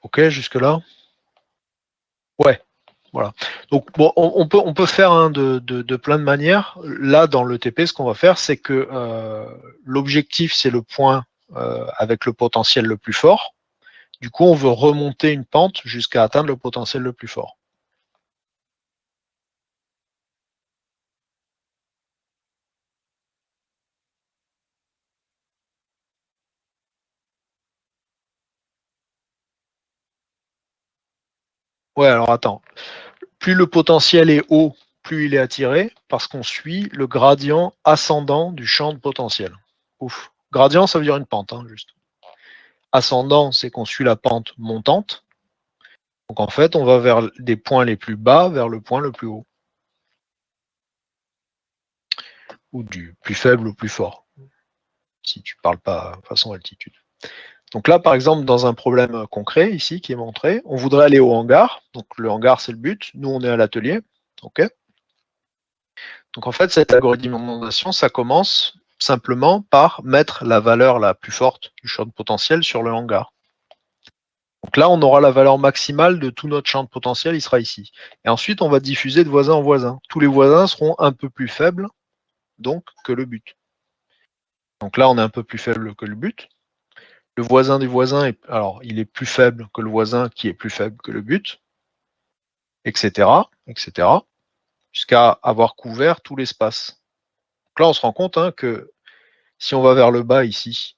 Ok, jusque là? Ouais, voilà. Donc bon, on peut faire hein, de plein de manières. Là dans le TP, ce qu'on va faire, c'est que l'objectif c'est le point avec le potentiel le plus fort. Du coup, on veut remonter une pente jusqu'à atteindre le potentiel le plus fort. Ouais, alors attends. Plus le potentiel est haut, plus il est attiré, parce qu'on suit le gradient ascendant du champ de potentiel. Ouf. Gradient, ça veut dire une pente, hein, juste. Ascendant, c'est qu'on suit la pente montante. Donc en fait, on va vers des points les plus bas vers le point le plus haut. Ou du plus faible au plus fort, si tu ne parles pas façon altitude. Donc là, par exemple, dans un problème concret, ici, qui est montré, on voudrait aller au hangar. Donc le hangar, c'est le but. Nous, on est à l'atelier. OK. Donc en fait, cet algorithme d'inondation, ça commence simplement par mettre la valeur la plus forte du champ de potentiel sur le hangar. Donc là, on aura la valeur maximale de tout notre champ de potentiel, il sera ici. Et ensuite, on va diffuser de voisin en voisin. Tous les voisins seront un peu plus faibles, donc, que le but. Donc là, on est un peu plus faible que le but. Le voisin du voisin, alors, il est plus faible que le voisin qui est plus faible que le but, etc., etc., jusqu'à avoir couvert tout l'espace. Donc là, on se rend compte hein, que si on va vers le bas ici,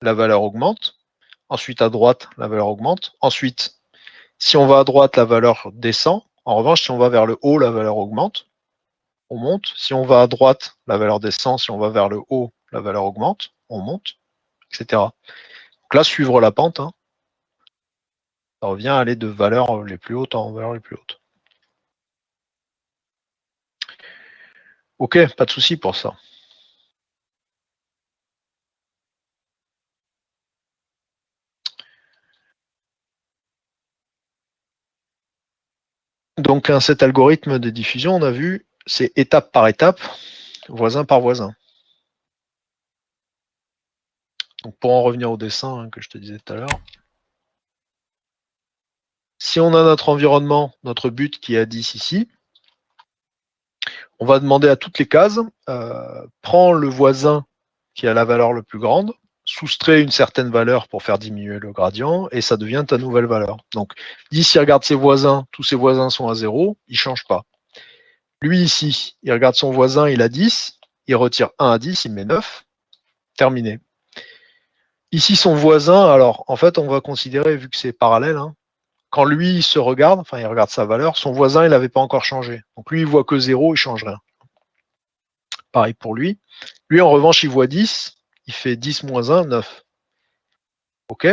la valeur augmente. Ensuite, à droite, la valeur augmente. Ensuite, si on va à droite, la valeur descend. En revanche, si on va vers le haut, la valeur augmente. On monte. Si on va à droite, la valeur descend. Si on va vers le haut, la valeur augmente. On monte, etc. Donc là, suivre la pente, hein, ça revient à aller de valeurs les plus hautes en valeurs les plus hautes. Ok, pas de souci pour ça. Donc cet algorithme de diffusion, on a vu, c'est étape par étape, voisin par voisin. Donc pour en revenir au dessin hein, que je te disais tout à l'heure, si on a notre environnement, notre but qui est à 10 ici, on va demander à toutes les cases, prends le voisin qui a la valeur le plus grande, soustrait une certaine valeur pour faire diminuer le gradient, et ça devient ta nouvelle valeur. Donc 10, il regarde ses voisins, tous ses voisins sont à 0, il ne change pas. Lui ici, il regarde son voisin, il a 10, il retire 1 à 10, il met 9, terminé. Ici, son voisin, alors en fait, on va considérer, vu que c'est parallèle, hein, quand lui il se regarde, enfin il regarde sa valeur, son voisin il n'avait pas encore changé. Donc lui il voit que 0, il change rien. Pareil pour lui. Lui en revanche il voit 10, il fait 10 moins 1, 9. Ok.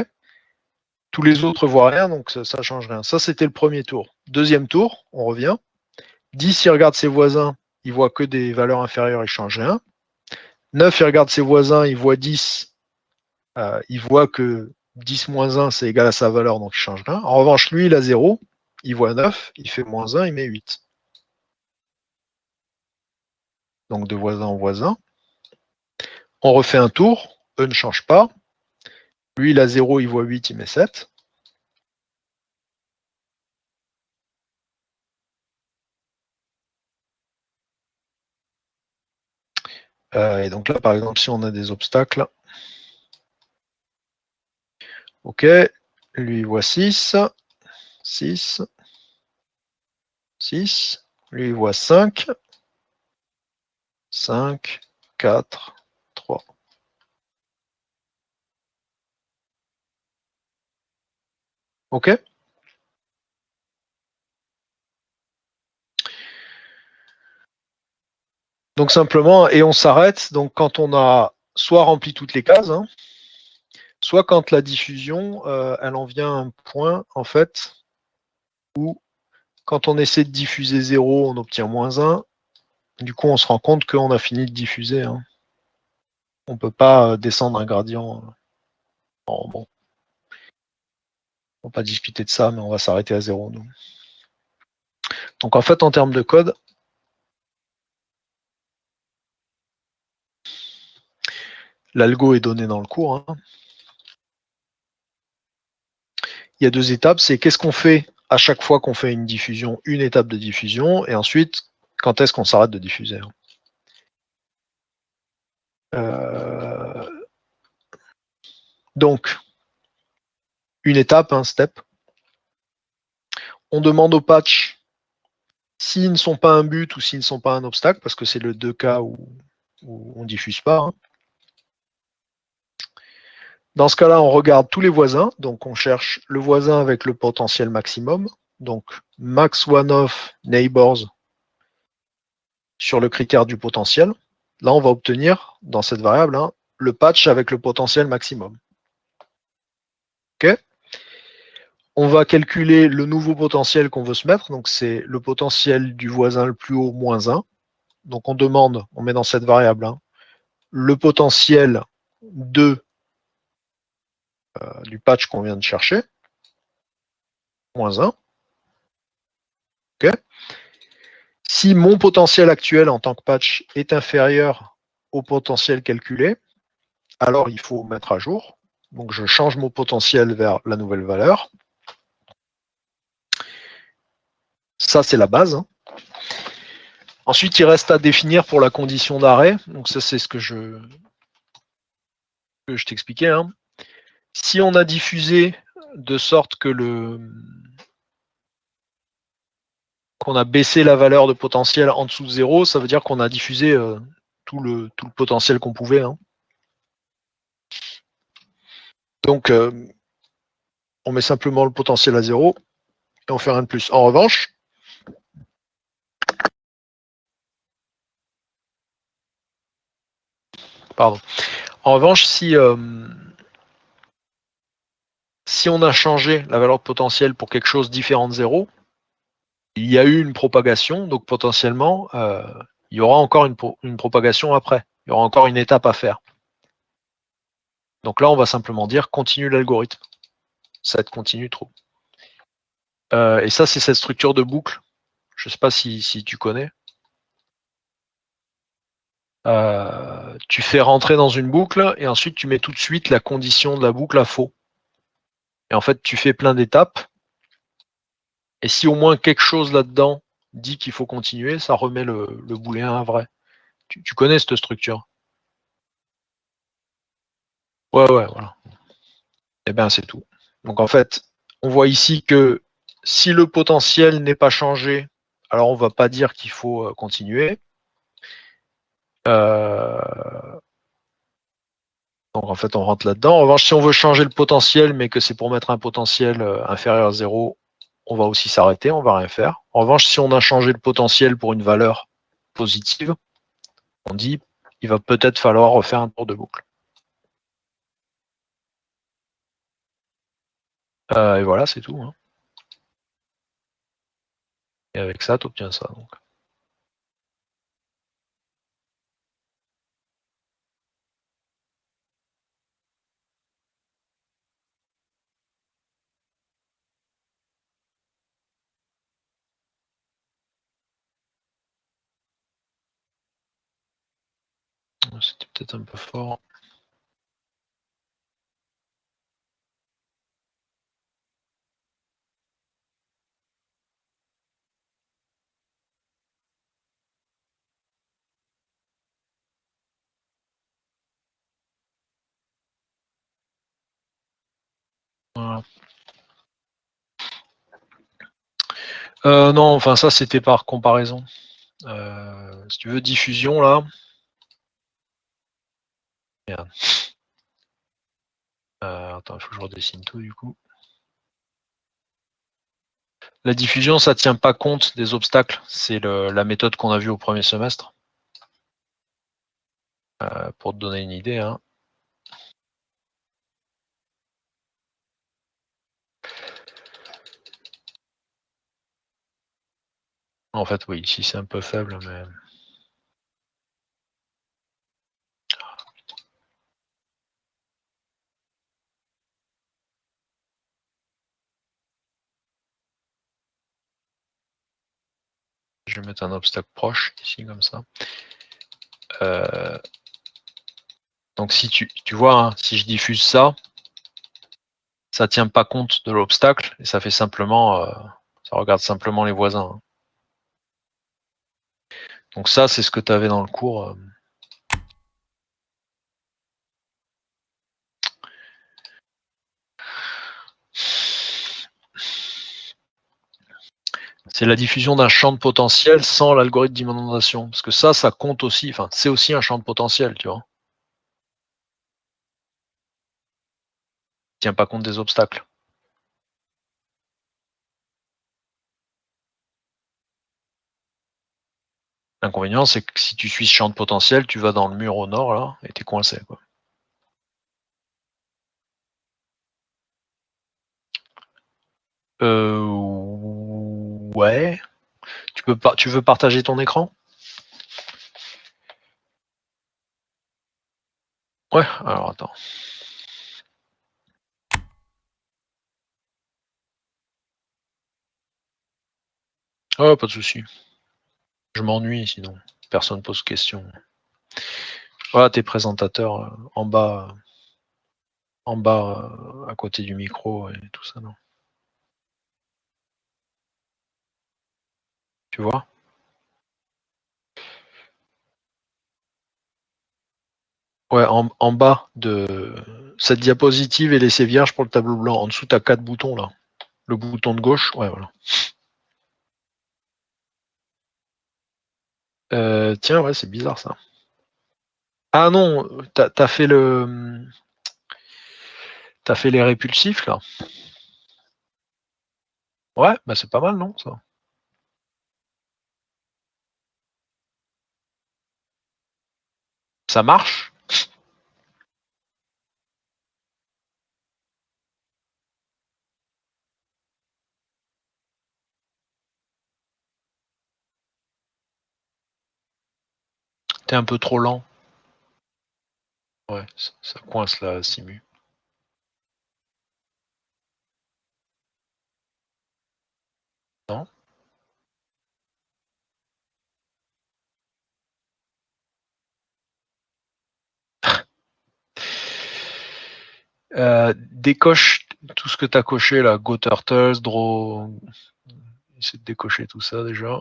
Tous les autres voient rien, donc ça change rien. Ça c'était le premier tour. Deuxième tour, on revient. 10 il regarde ses voisins, il voit que des valeurs inférieures, il change rien. 9 il regarde ses voisins, il voit 10, il voit que 10 moins 1 c'est égal à sa valeur, donc il change rien. En revanche lui il a 0, il voit 9, il fait moins 1, il met 8. Donc de voisin en voisin. On refait un tour, E ne change pas. Lui, il a 0, il voit 8, il met 7. Et donc là, par exemple, si on a des obstacles, ok, lui, il voit 6, 6, 6. Lui, il voit 5, 5, 4, 3. Ok. Donc simplement, et on s'arrête donc quand on a soit rempli toutes les cases, hein, soit quand la diffusion, elle en vient à un point en fait où Quand on essaie de diffuser 0, on obtient -1. Du coup, on se rend compte qu'on a fini de diffuser. Hein. On ne peut pas descendre un gradient. Bon, on va pas discuter de ça, mais on va s'arrêter à 0. Nous. Donc en fait, en termes de code, l'algo est donné dans le cours. Hein. Il y a 2 étapes. C'est qu'est-ce qu'on fait à chaque fois qu'on fait une diffusion, une étape de diffusion, et ensuite, quand est-ce qu'on s'arrête de diffuser. Donc, une étape, un step. On demande au patch s'ils ne sont pas un but ou s'ils ne sont pas un obstacle, parce que c'est le 2 cas où on ne diffuse pas. Hein. Dans ce cas-là, on regarde tous les voisins. Donc, on cherche le voisin avec le potentiel maximum. Donc, max one of neighbors sur le critère du potentiel. Là, on va obtenir, dans cette variable, hein, le patch avec le potentiel maximum. OK ? On va calculer le nouveau potentiel qu'on veut se mettre. Donc, c'est le potentiel du voisin le plus haut moins 1. Donc, on demande, on met dans cette variable, hein, le potentiel de du patch qu'on vient de chercher, moins 1. Okay. Si mon potentiel actuel en tant que patch est inférieur au potentiel calculé, alors il faut mettre à jour. Donc je change mon potentiel vers la nouvelle valeur. Ça, c'est la base. Hein. Ensuite, il reste à définir pour la condition d'arrêt. Donc ça, c'est ce que je t'expliquais. Hein. Si on a diffusé de sorte que qu'on a baissé la valeur de potentiel en dessous de 0, ça veut dire qu'on a diffusé tout le potentiel qu'on pouvait. Hein. Donc, on met simplement le potentiel à 0 et on fait rien de plus. En revanche, si on a changé la valeur de potentiel pour quelque chose différent de 0, il y a eu une propagation, donc potentiellement, il y aura encore une propagation après. Il y aura encore une étape à faire. Donc là, on va simplement dire continue l'algorithme. Set continue true. Et ça, c'est cette structure de boucle. Je ne sais pas si tu connais. Tu fais rentrer dans une boucle et ensuite tu mets tout de suite la condition de la boucle à faux. Et en fait, tu fais plein d'étapes. Et si au moins quelque chose là-dedans dit qu'il faut continuer, ça remet le booléen à vrai. Tu connais cette structure? Ouais, voilà. Eh bien, c'est tout. Donc en fait, on voit ici que si le potentiel n'est pas changé, alors on ne va pas dire qu'il faut continuer. Donc en fait, on rentre là-dedans. En revanche, si on veut changer le potentiel, mais que c'est pour mettre un potentiel inférieur à 0, on va aussi s'arrêter, on ne va rien faire. En revanche, si on a changé le potentiel pour une valeur positive, on dit il va peut-être falloir refaire un tour de boucle. Et voilà, c'est tout. Hein. Et avec ça, tu obtiens ça. Donc. C'était peut-être un peu fort. Voilà. Non, enfin ça c'était par comparaison. Si tu veux diffusion là. Merde. Attends, il faut que je redessine tout du coup. La diffusion, ça ne tient pas compte des obstacles. C'est la méthode qu'on a vue au premier semestre. Pour te donner une idée. Hein. En fait, oui, ici c'est un peu faible, mais... Je vais mettre un obstacle proche, ici, comme ça. Donc si tu vois, hein, si je diffuse ça, ça tient pas compte de l'obstacle, et ça fait simplement... ça regarde simplement les voisins. Hein. Donc ça, c'est ce que tu avais dans le cours. C'est la diffusion d'un champ de potentiel sans l'algorithme d'inondation. Parce que ça compte aussi, enfin, c'est aussi un champ de potentiel, tu vois. Il tient pas compte des obstacles. L'inconvénient, c'est que si tu suis ce champ de potentiel, tu vas dans le mur au nord, là, et t'es coincé, quoi. Ouais. Tu veux partager ton écran? Ouais, alors attends. Oh, pas de souci. Je m'ennuie sinon. Personne pose question. Voilà, tes présentateurs en bas, à côté du micro et tout ça, non? Tu vois? Ouais, en bas de cette diapositive est laissée vierge pour le tableau blanc. En dessous, tu as 4 boutons là. Le bouton de gauche, ouais, voilà. Tiens, ouais, c'est bizarre ça. Ah non, t'as fait t'as fait les répulsifs là. Ouais, bah c'est pas mal, non, ça? Ça marche? T'es un peu trop lent. Ouais, ça coince là, Simu. Non? Décoche tout ce que t'as coché là. Go Turtles, Draw. Essaie de décocher tout ça déjà.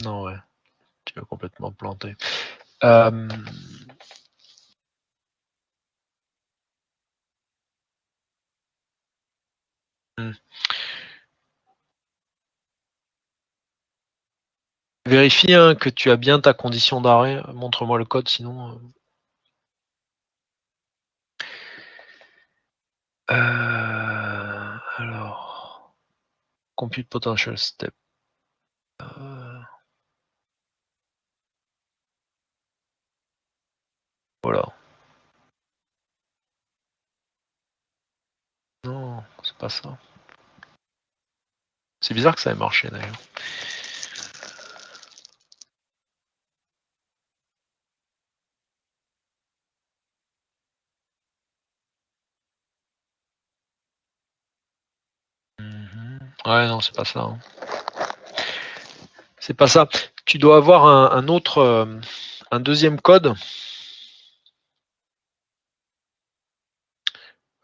Non, ouais, tu vas complètement planter. Euh, hmm. Vérifie hein, que tu as bien ta condition d'arrêt. Montre-moi le code sinon. Alors, compute potential step. Voilà. Non, c'est pas ça. C'est bizarre que ça ait marché d'ailleurs. Ouais, non, c'est pas ça. Hein. C'est pas ça. Tu dois avoir un autre, un deuxième code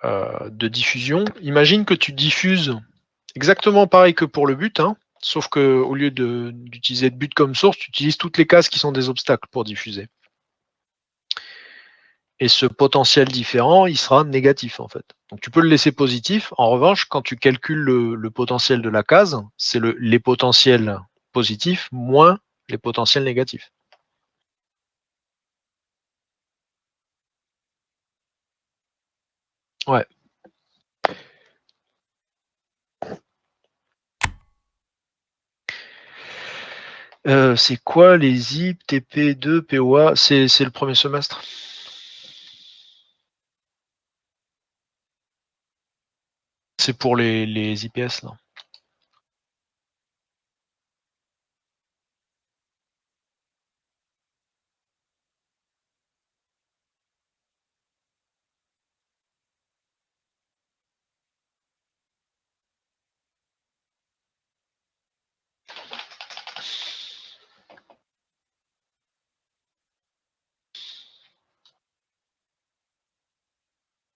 de diffusion. Imagine que tu diffuses exactement pareil que pour le but, hein, sauf que au lieu d'utiliser le but comme source, tu utilises toutes les cases qui sont des obstacles pour diffuser. Et ce potentiel différent, il sera négatif en fait. Donc tu peux le laisser positif. En revanche, quand tu calcules le potentiel de la case, c'est les potentiels positifs moins les potentiels négatifs. Ouais. C'est quoi les ZIP, TP2, POA? C'est le premier semestre. C'est pour les IPS là.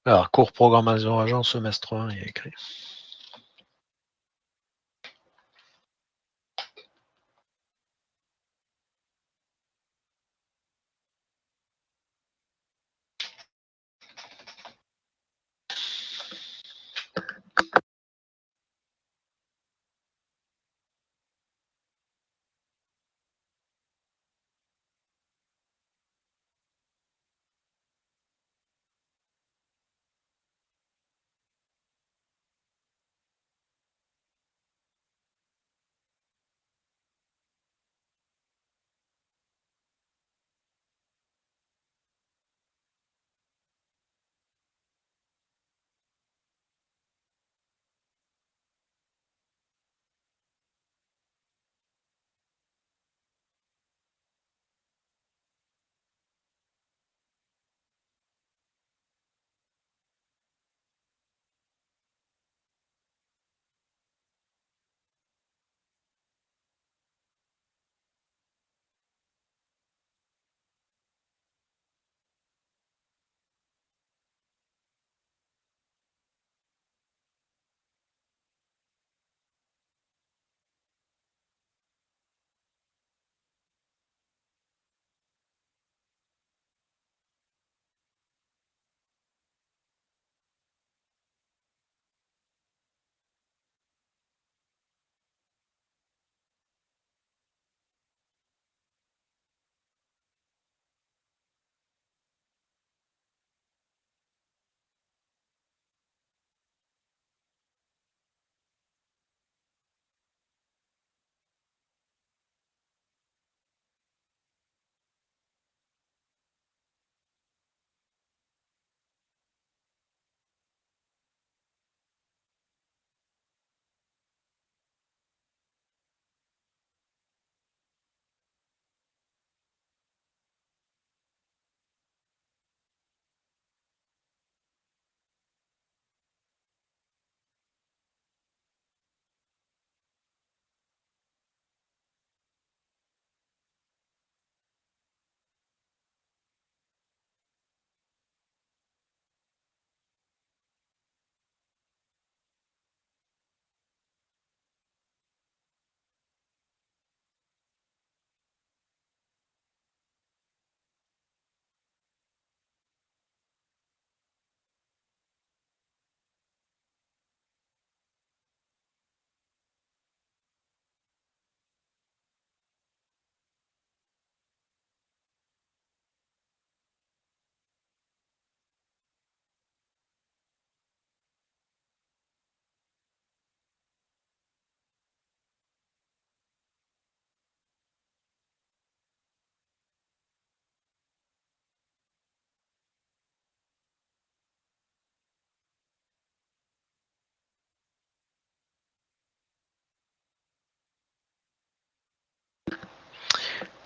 Alors, cours programmation agent, semestre 1, il y a écrit.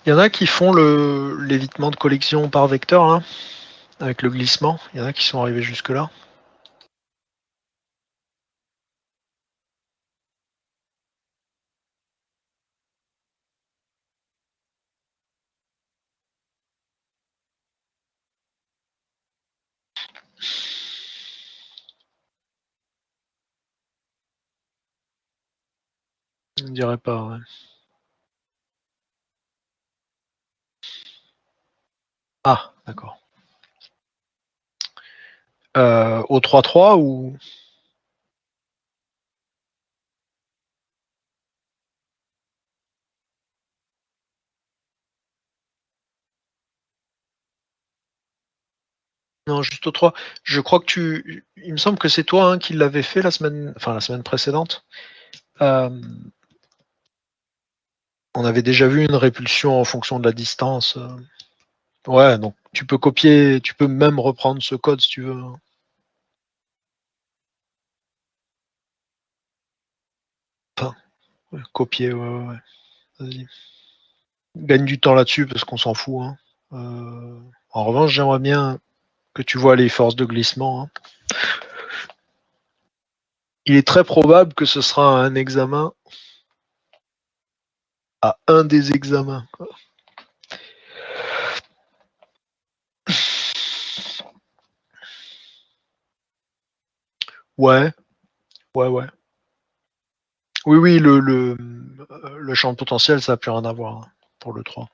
Il y en a qui font l'évitement de collection par vecteur, hein, avec le glissement. Il y en a qui sont arrivés jusque-là. Je ne dirais pas, ouais. Ah, d'accord. Au 3-3 ou... Non, juste au 3. Je crois que il me semble que c'est toi, hein, qui l'avais fait la semaine précédente. On avait déjà vu une répulsion en fonction de la distance. Ouais, donc tu peux copier, tu peux même reprendre ce code si tu veux. Enfin, ouais, copier, ouais, ouais, ouais. Vas-y. Gagne du temps là-dessus parce qu'on s'en fout, hein. En revanche, j'aimerais bien que tu vois les forces de glissement, hein. Il est très probable que ce sera un examen à un des examens, quoi. Ouais, ouais, ouais. Oui, oui, le champ potentiel, ça a plus rien à voir, hein, pour le 3.